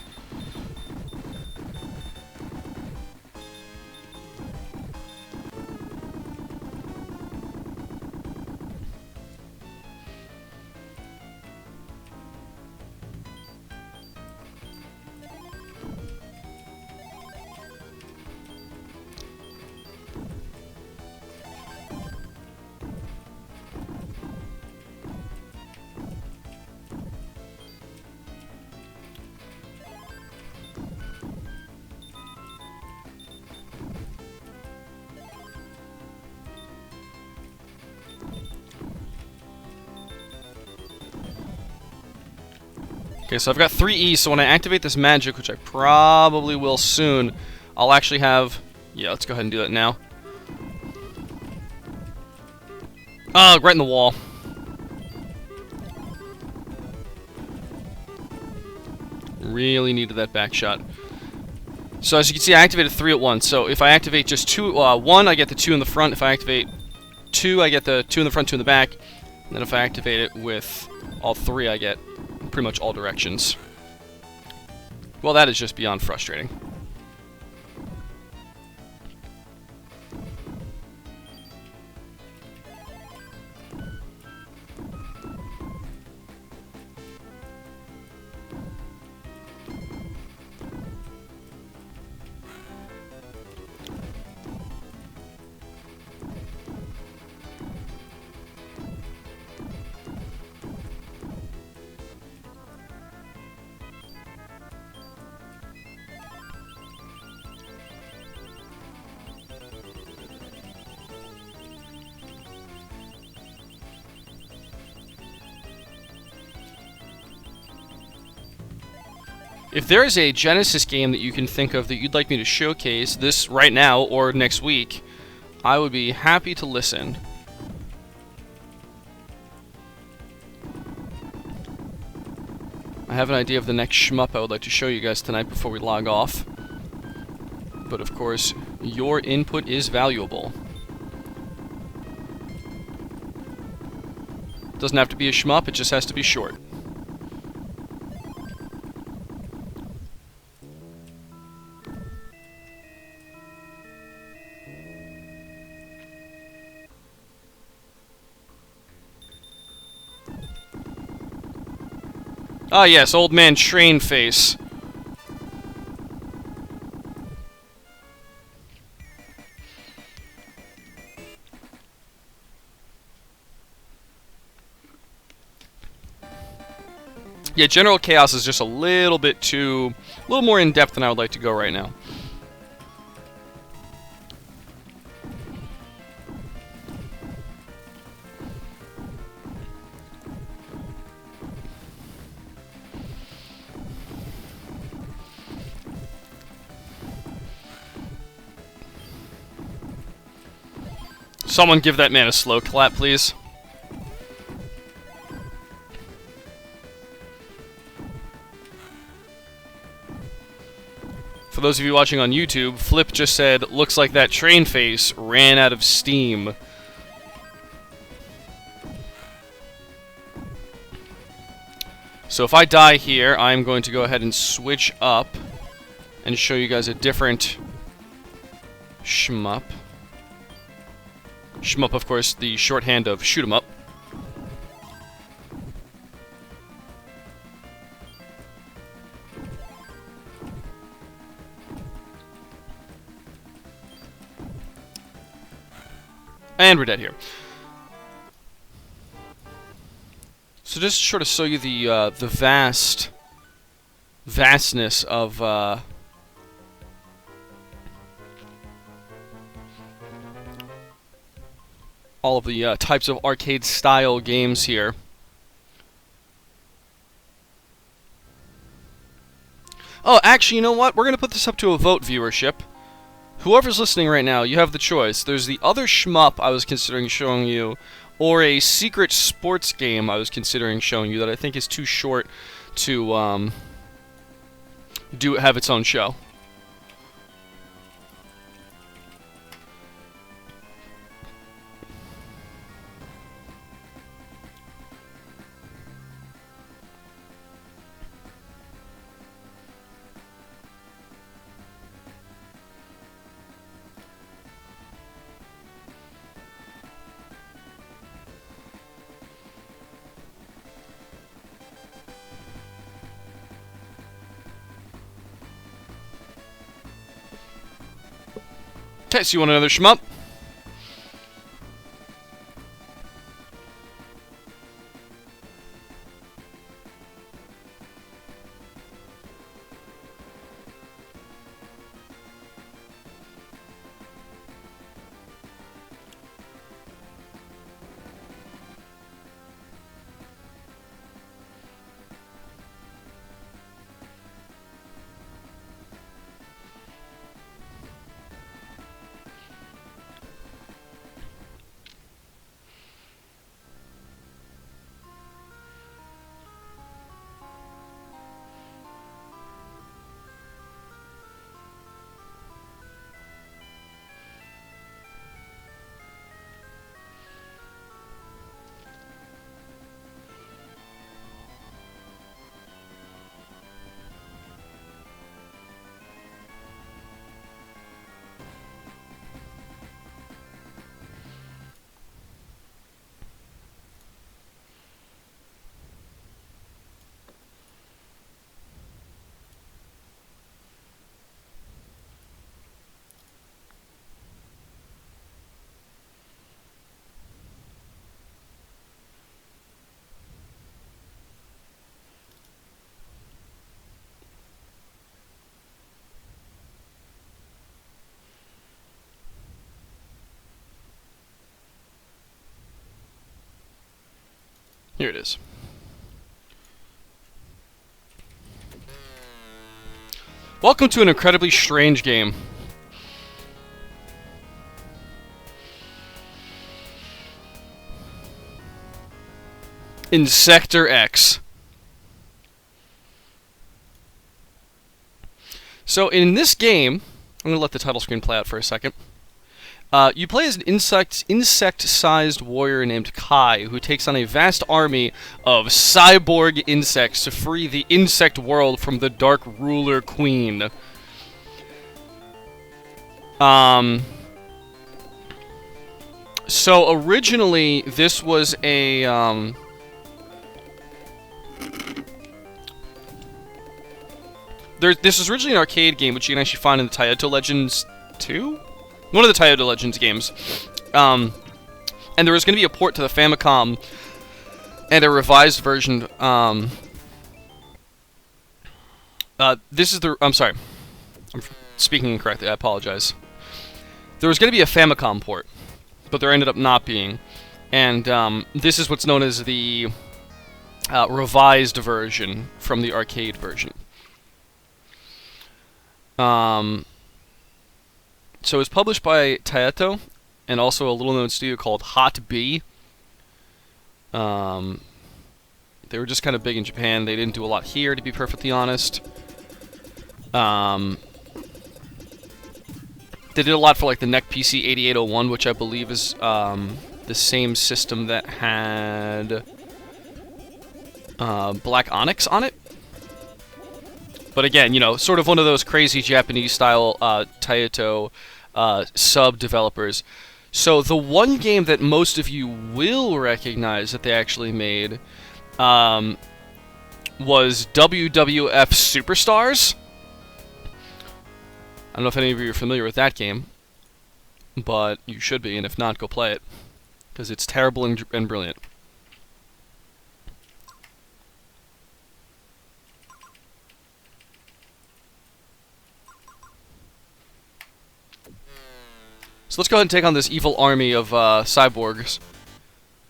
Okay, so I've got 3 E's, so when I activate this magic, which I probably will soon, I'll actually have... Yeah, let's go ahead and do that now. Right in the wall. Really needed that back shot. So as you can see, I activated 3 at once. So if I activate just 1, I get the 2 in the front. If I activate 2, I get the 2 in the front, 2 in the back. And then if I activate it with all 3, I get pretty much all directions. Well, that is just beyond frustrating. If there is a Genesis game that you can think of that you'd like me to showcase this right now or next week, I would be happy to listen. I have an idea of the next shmup I would like to show you guys tonight before we log off. But of course, your input is valuable. Doesn't have to be a shmup, it just has to be short. Ah yes, old man train face. Yeah, General Chaos is just a little more in depth than I would like to go right now. Someone give that man a slow clap, please. For those of you watching on YouTube, Flip just said, looks like that train face ran out of steam. So if I die here, I'm going to go ahead and switch up and show you guys a different shmup. Shmup, of course, the shorthand of shoot 'em up. And we're dead here. So just to sort of show you the vastness of all of the types of arcade-style games here. Oh, actually, you know what? We're going to put this up to a vote, viewership. Whoever's listening right now, you have the choice. There's the other shmup I was considering showing you, or a secret sports game I was considering showing you that I think is too short to have its own show. Okay, so you want another shmup? Here it is. Welcome to an incredibly strange game. Insector X. So in this game, I'm going to let the title screen play out for a second. You play as an insect-sized warrior named Kai, who takes on a vast army of cyborg insects to free the insect world from the Dark Ruler Queen. So originally, this was a, this was originally an arcade game, which you can actually find in the Throwbacks Legends 2? One of the Throwbacks Legends games. And there was going to be a port to the Famicom and a revised version. This is the... I'm sorry. I'm speaking incorrectly. I apologize. There was going to be a Famicom port, but there ended up not being. And this is what's known as the revised version from the arcade version. So it's published by Throwbacks, and also a little-known studio called Hot B. They were just kind of big in Japan. They didn't do a lot here, to be perfectly honest. They did a lot for like the NEC PC 8801, which I believe is the same system that had Black Onyx on it. But again, you know, sort of one of those crazy Japanese-style Throwbacks sub-developers. So the one game that most of you will recognize that they actually made was WWF Superstars. I don't know if any of you are familiar with that game, but you should be, and if not, go play it, because it's terrible and brilliant. So So let's go ahead and take on this evil army of cyborgs,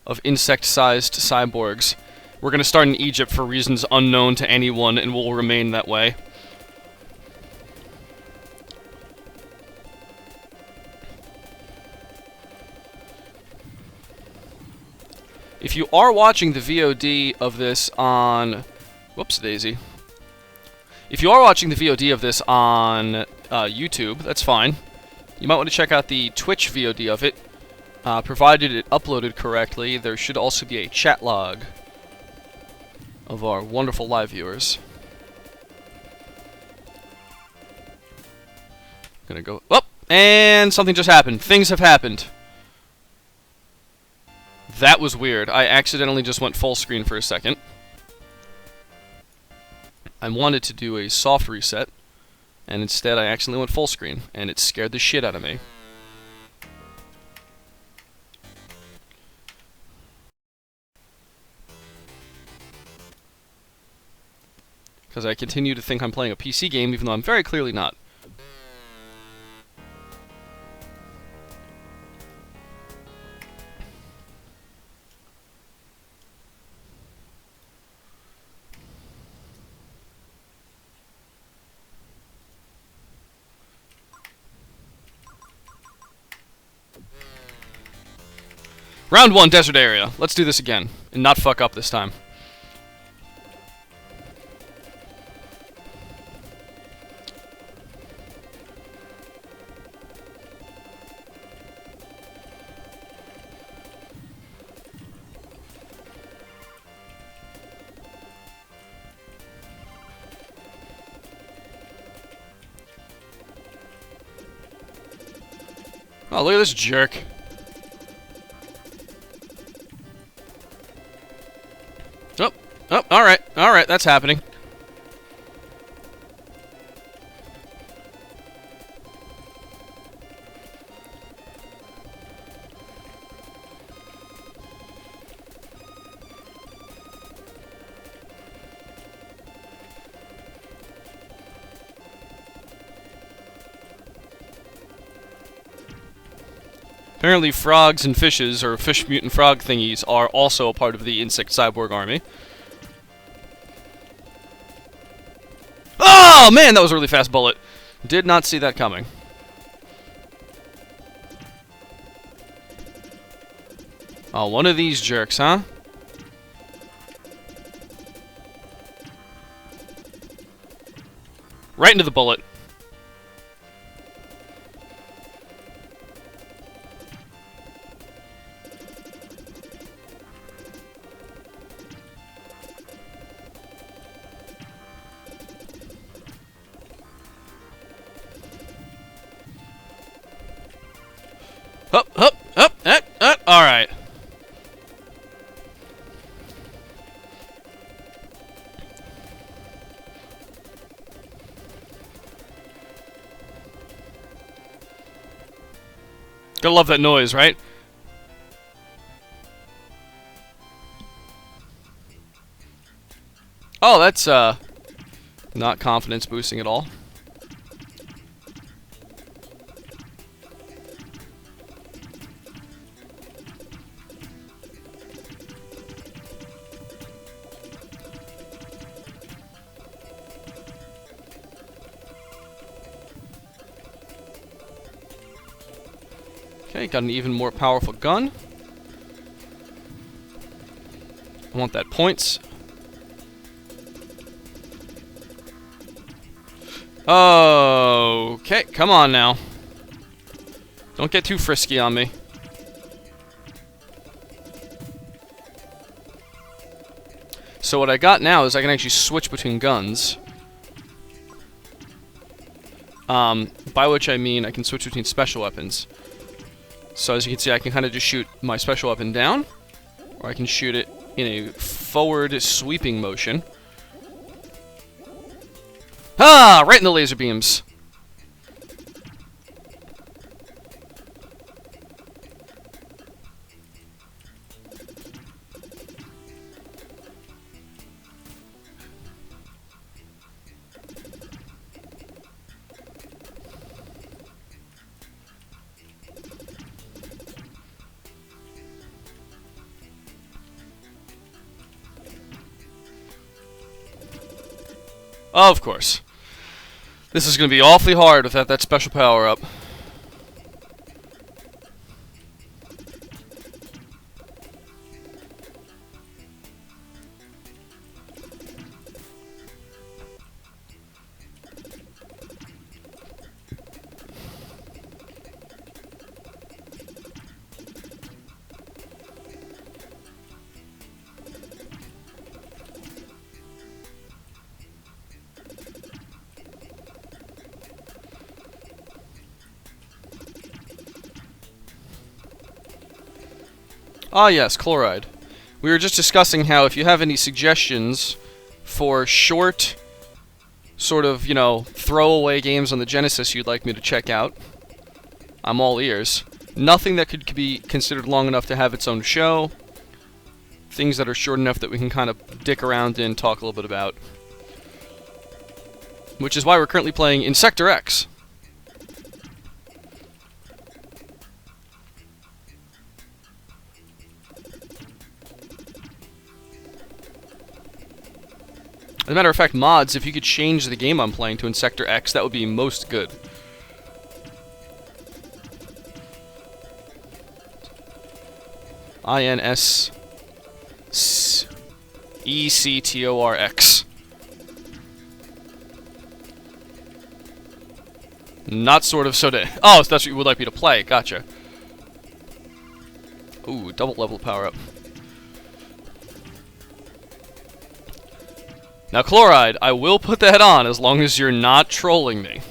of insect-sized cyborgs. We're going to start in Egypt for reasons unknown to anyone, and will remain that way. If you are watching the VOD of this on... Whoops, Daisy. If you are watching the VOD of this on YouTube, that's fine. You might want to check out the Twitch VOD of it. Provided it uploaded correctly, there should also be a chat log of our wonderful live viewers. Gonna go up, and something just happened. Things have happened. That was weird. I accidentally just went full screen for a second. I wanted to do a soft reset, and instead I accidentally went full screen, and it scared the shit out of me. Because I continue to think I'm playing a PC game, even though I'm very clearly not. Round 1, desert area. Let's do this again, and not fuck up this time. Oh, look at this jerk. Oh, alright, that's happening. Apparently frogs and fishes, or fish mutant frog thingies, are also a part of the insect cyborg army. Oh man, that was a really fast bullet. Did not see that coming. Oh, one of these jerks, huh? Right into the bullet. Alright. Gotta love that noise, right? Oh, that's, not confidence boosting at all. Okay, got an even more powerful gun. I want that points. Okay, come on now. Don't get too frisky on me. So what I got now is I can actually switch between guns. By which I mean I can switch between special weapons. So as you can see, I can kind of just shoot my special weapon down, or I can shoot it in a forward sweeping motion. Ah! Right in the laser beams. Of course. This is going to be awfully hard without that special power-up. Ah yes, chloride. We were just discussing how if you have any suggestions for short, sort of, you know, throwaway games on the Genesis you'd like me to check out, I'm all ears. Nothing that could be considered long enough to have its own show. Things that are short enough that we can kind of dick around in, talk a little bit about. Which is why we're currently playing Insector X. As a matter of fact, mods, if you could change the game I'm playing to Insector X, that would be most good. INSECTORX. Not sort of so to. Oh, so that's what you would like me to play. Gotcha. Ooh, double level power up. Now, Chloride, I will put that on as long as you're not trolling me.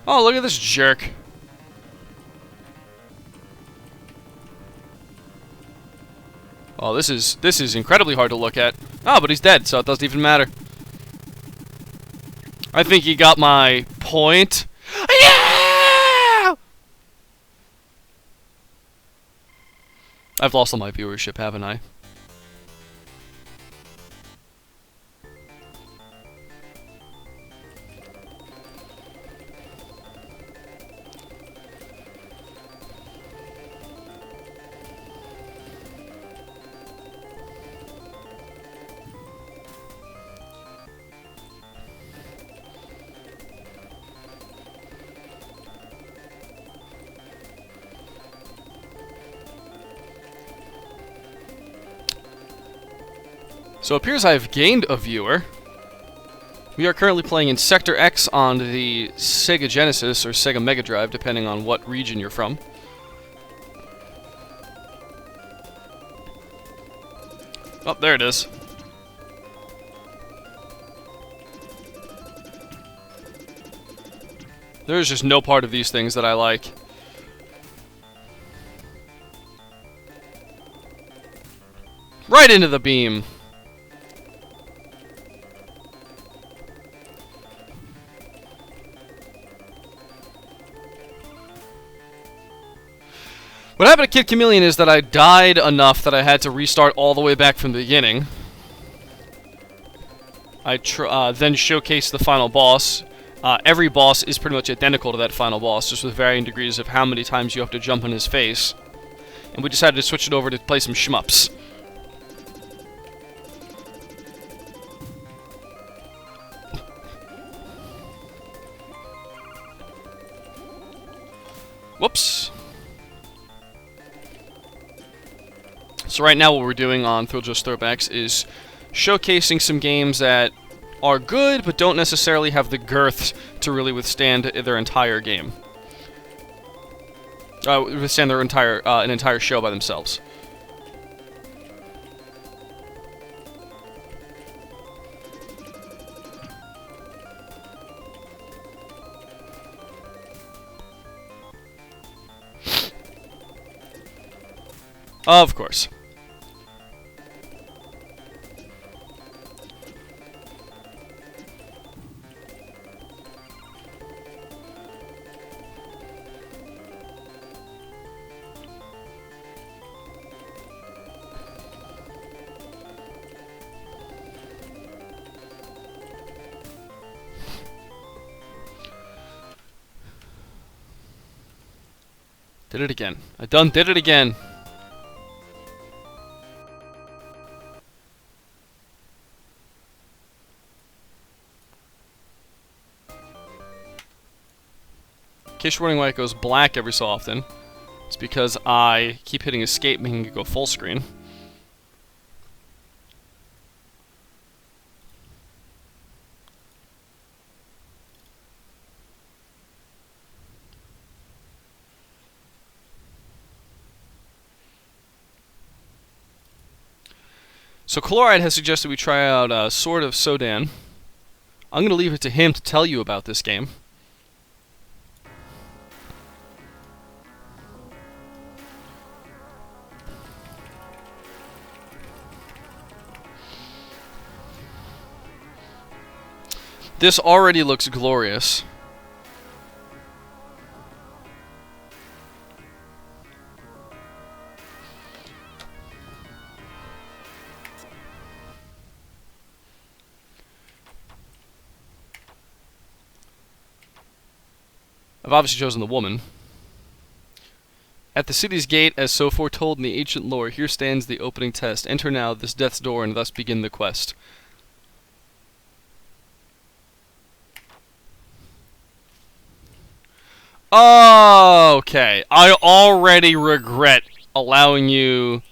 Oh, look at this jerk. Oh, this is incredibly hard to look at. Oh, but he's dead, so it doesn't even matter. I think you got my point. Yeah! I've lost all my viewership, haven't I? So it appears I've gained a viewer. We are currently playing Insector X on the Sega Genesis or Sega Mega Drive, depending on what region you're from. Oh, there it is. There's just no part of these things that I like. Right into the beam. What happened to Kid Chameleon is that I died enough that I had to restart all the way back from the beginning. I then showcased the final boss. Every boss is pretty much identical to that final boss, just with varying degrees of how many times you have to jump in his face. And we decided to switch it over to play some shmups. Whoops. So right now what we're doing on Thrilljo's Throwbacks is showcasing some games that are good, but don't necessarily have the girth to really withstand their entire game. Withstand their entire an entire show by themselves. Of course. Did it again. I done did it again. In case you're wondering why it goes black every so often, it's because I keep hitting escape, making it go full screen. So Chloride has suggested we try out Sword of Sodan. I'm going to leave it to him to tell you about this game. This already looks glorious. I've obviously chosen the woman. At the city's gate, as so foretold in the ancient lore, here stands the opening test. Enter now this death's door and thus begin the quest. Okay, I already regret allowing you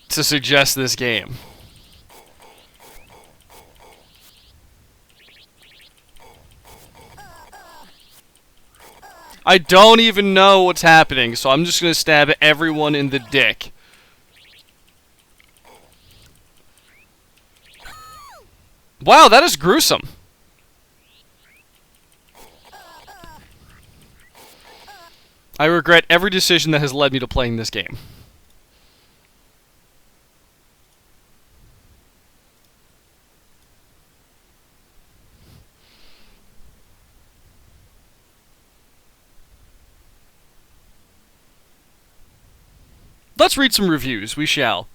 to suggest this game. I don't even know what's happening, so I'm just gonna stab everyone in the dick. Wow, that is gruesome. I regret every decision that has led me to playing this game. Let's read some reviews, we shall.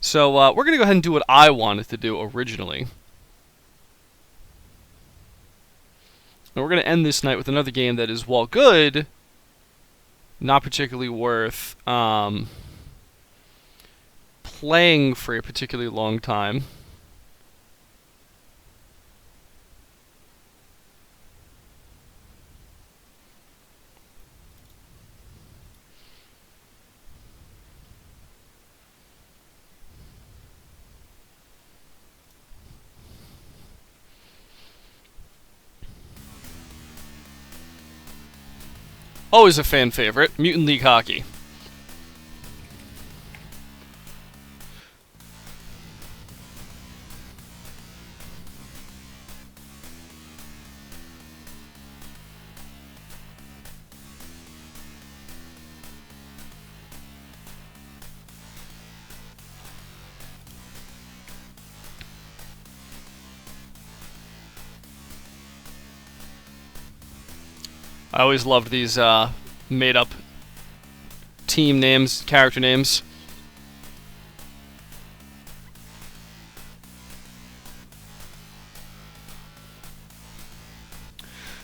So, we're going to go ahead and do what I wanted to do originally. And we're going to end this night with another game that is, while good, not particularly worth playing for a particularly long time. Always a fan favorite, Mutant League Hockey. I always loved these made-up team names, character names.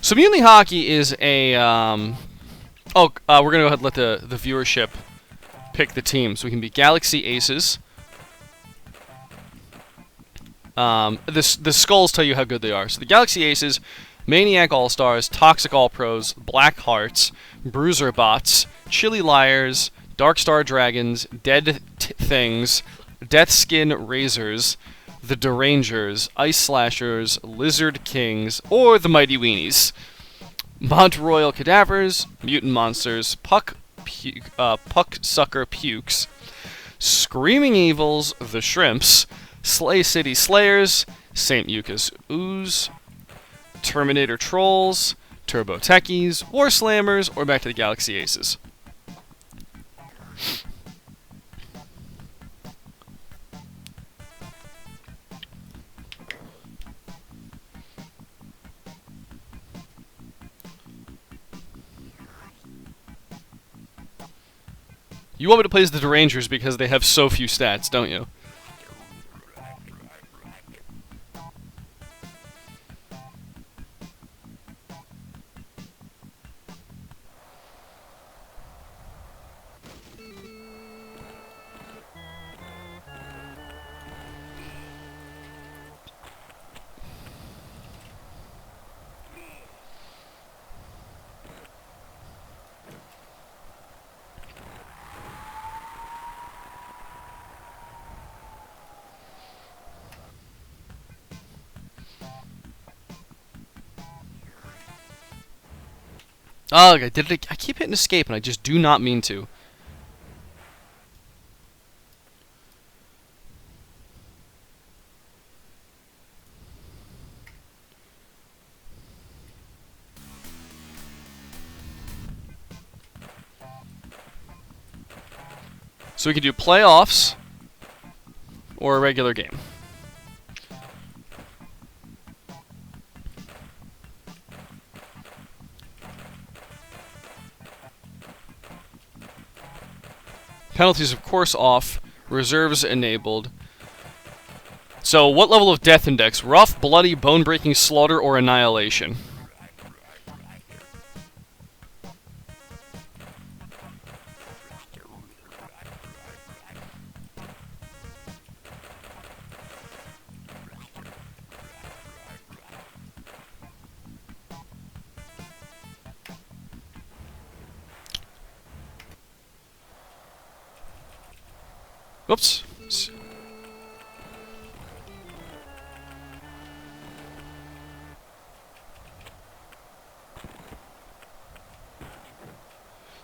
So Mutant League Hockey is a... we're going to go ahead and let the viewership pick the team. So we can be Galaxy Aces. The skulls tell you how good they are. So the Galaxy Aces... Maniac All-Stars, Toxic All-Pros, Black Hearts, Bruiser Bots, Chili Liars, Dark Star Dragons, Dead Things, Deathskin Razors, the Derangers, Ice Slashers, Lizard Kings, or the Mighty Weenies. Mont Royal Cadavers, Mutant Monsters, Puck Sucker Pukes, Screaming Evils, the Shrimps, Slay City Slayers, St. Mucus Ooze, Terminator Trolls, Turbo Techies, War Slammers, or back to the Galaxy Aces. You want me to play as the Derangers because they have so few stats, don't you? Oh, I did it. I keep hitting escape, and I just do not mean to. So we can do playoffs or a regular game. Penalties, of course, off. Reserves enabled. So, what level of death index? Rough, bloody, bone-breaking slaughter, or annihilation? Whoops.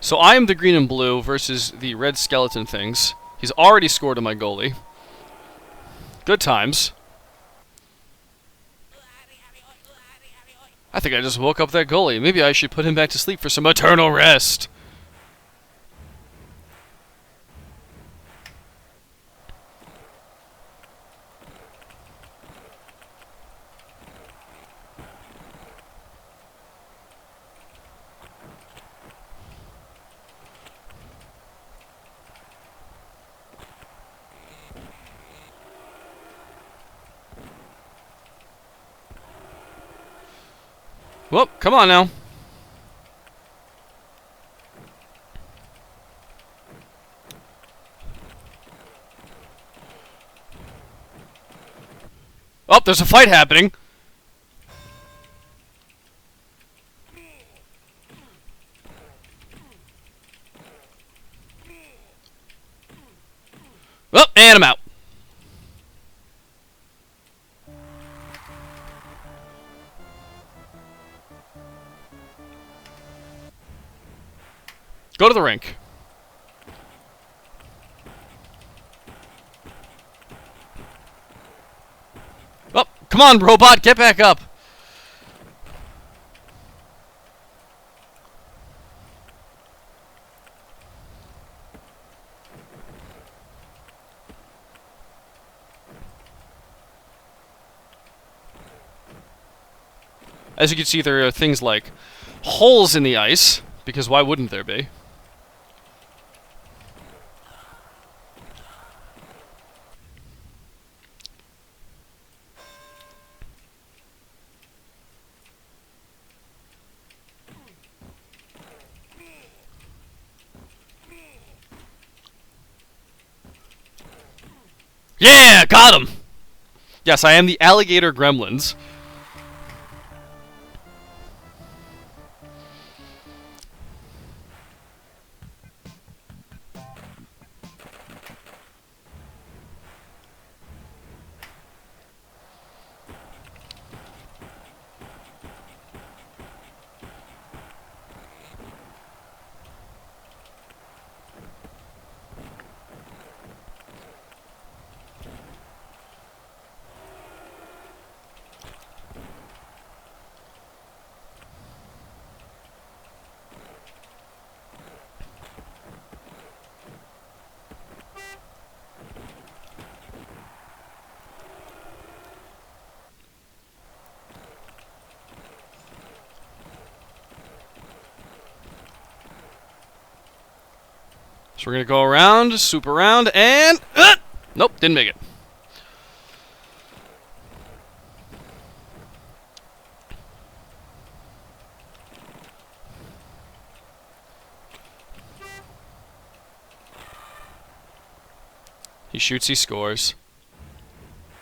So I am the green and blue versus the red skeleton things. He's already scored on my goalie. Good times. I think I just woke up that goalie. Maybe I should put him back to sleep for some eternal rest. Well, come on now. Oh, there's a fight happening. Oh, and I'm out. Go to the rink. Oh, come on, robot, get back up. As you can see, there are things like holes in the ice, because why wouldn't there be? Yeah, got him! Yes, I am the alligator gremlins. So we're going to go around, swoop around, and... nope, didn't make it. He shoots, he scores.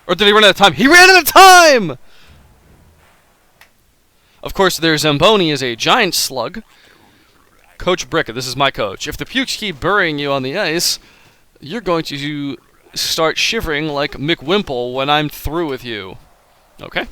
Or did he run out of time? He ran out of time! Of course, their Zamboni is a giant slug. Coach Bricka, this is my coach. If the pukes keep burying you on the ice, you're going to start shivering like Mick Wimple when I'm through with you. Okay.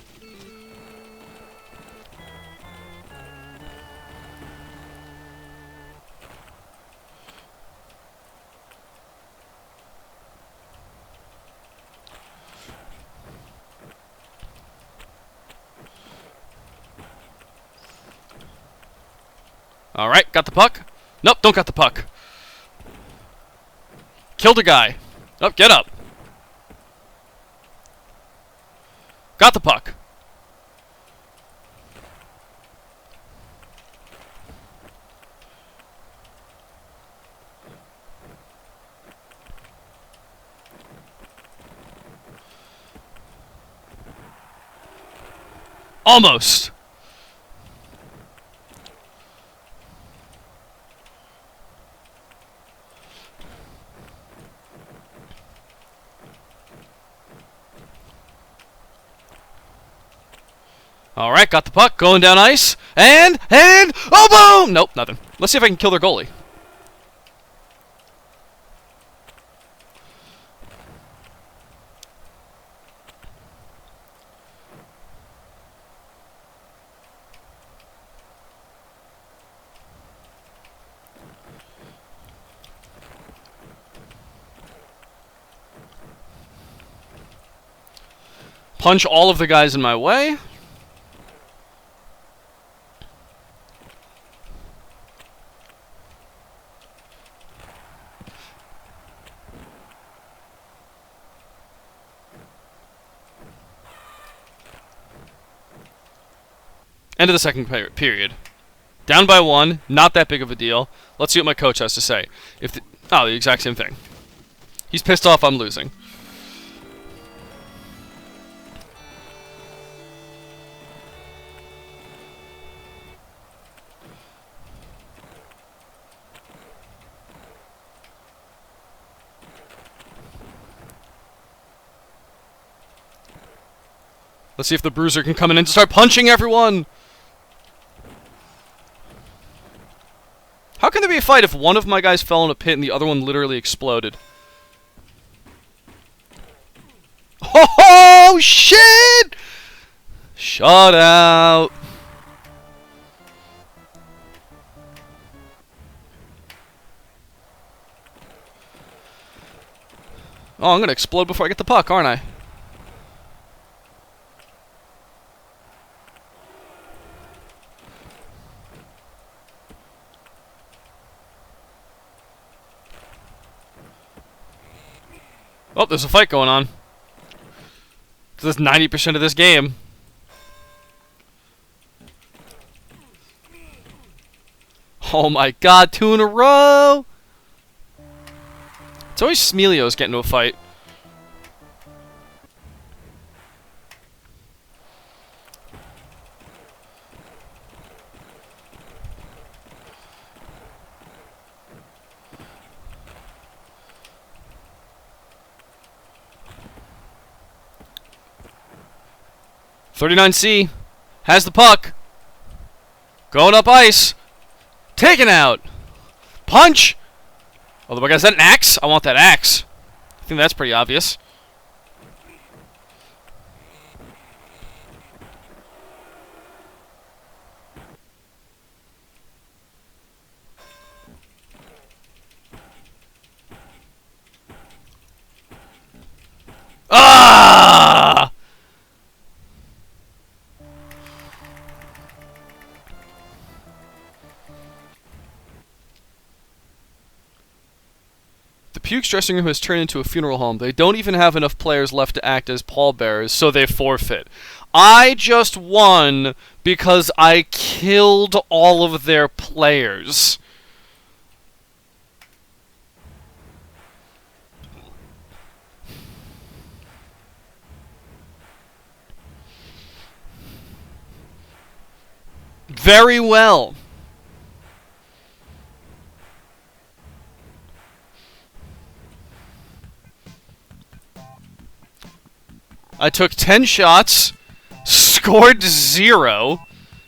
Alright, got the puck. Nope, don't got the puck. Killed a guy. Oh, get up. Got the puck. Almost. Alright, got the puck, going down ice, and, oh boom! Nope, nothing. Let's see if I can kill their goalie. Punch all of the guys in my way. End of the second period. Down by 1, not that big of a deal. Let's see what my coach has to say. The exact same thing. He's pissed off I'm losing. Let's see if the Bruiser can come in and start punching everyone! How can there be a fight if one of my guys fell in a pit and the other one literally exploded? Oh, shit! Shut out! Oh, I'm gonna explode before I get the puck, aren't I? Oh, there's a fight going on. This is 90% of this game. Oh my god, 2 in a row! It's always Smelio's getting into a fight. .39C has the puck. Going up ice. Taken out. Punch. Although, is that an axe? I want that axe. I think that's pretty obvious. Ah! The Puke's dressing room has turned into a funeral home. They don't even have enough players left to act as pallbearers, so they forfeit. I just won because I killed all of their players. Very well. I took 10 shots, scored 0,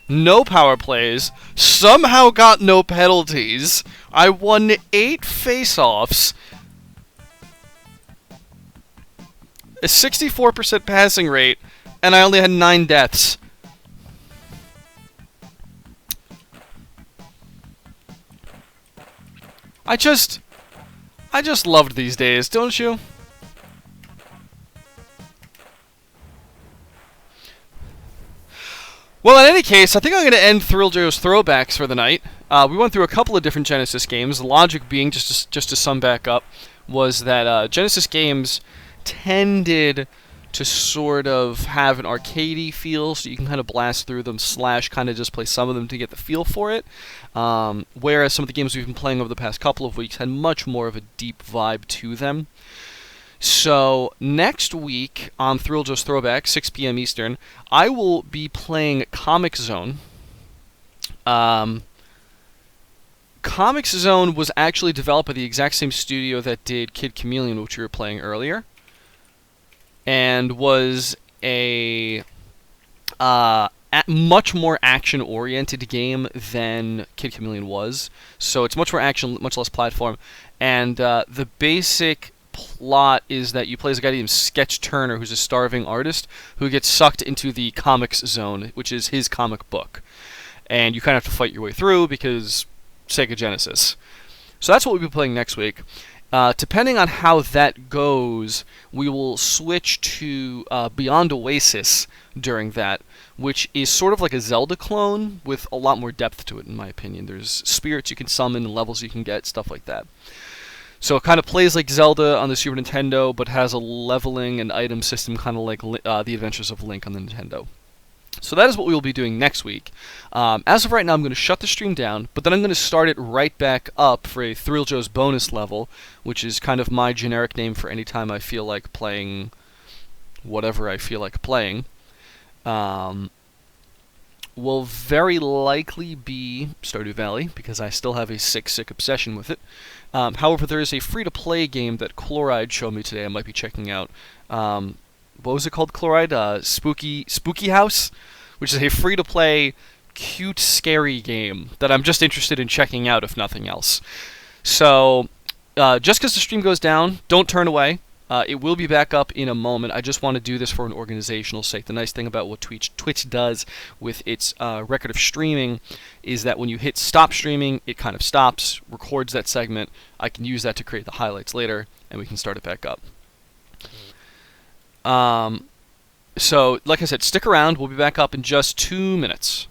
no power plays, somehow got no penalties. I won 8 face-offs, a 64% passing rate, and I only had 9 deaths. I just loved these days, don't you? Well, in any case, I think I'm going to end Thrilljo's Throwbacks for the night. We went through a couple of different Genesis games. The logic being, just to sum back up, was that Genesis games tended to sort of have an arcadey feel, so you can kind of blast through them, / kind of just play some of them to get the feel for it. Whereas some of the games we've been playing over the past couple of weeks had much more of a deep vibe to them. So, next week on Thrilljo's Throwback, 6 p.m. Eastern, I will be playing Comic Zone. Comic Zone was actually developed by the exact same studio that did Kid Chameleon, which we were playing earlier, and was a much more action-oriented game than Kid Chameleon was. So it's much more action, much less platform, and the basic plot is that you play as a guy named Sketch Turner, who's a starving artist who gets sucked into the Comics Zone, which is his comic book. And you kind of have to fight your way through because Sega Genesis. So that's what we'll be playing next week. Depending on how that goes, we will switch to Beyond Oasis during that, which is sort of like a Zelda clone with a lot more depth to it, in my opinion. There's spirits you can summon, levels you can get, stuff like that. So it kind of plays like Zelda on the Super Nintendo, but has a leveling and item system kind of like The Adventures of Link on the Nintendo. So that is what we will be doing next week. As of right now, I'm going to shut the stream down, but then I'm going to start it right back up for a Thrilljo's bonus level, which is kind of my generic name for any time I feel like playing whatever I feel like playing. Will very likely be Stardew Valley, because I still have a sick obsession with it. However, there is a free-to-play game that Chloride showed me today I might be checking out. What was it called, Chloride? Spooky House? Which is a free-to-play, cute, scary game that I'm just interested in checking out, if nothing else. So, just because the stream goes down, don't turn away. It will be back up in a moment. I just want to do this for an organizational sake. The nice thing about what Twitch does with its record of streaming is that when you hit stop streaming, it kind of stops, records that segment. I can use that to create the highlights later, and we can start it back up. So, like I said, stick around. We'll be back up in just 2 minutes.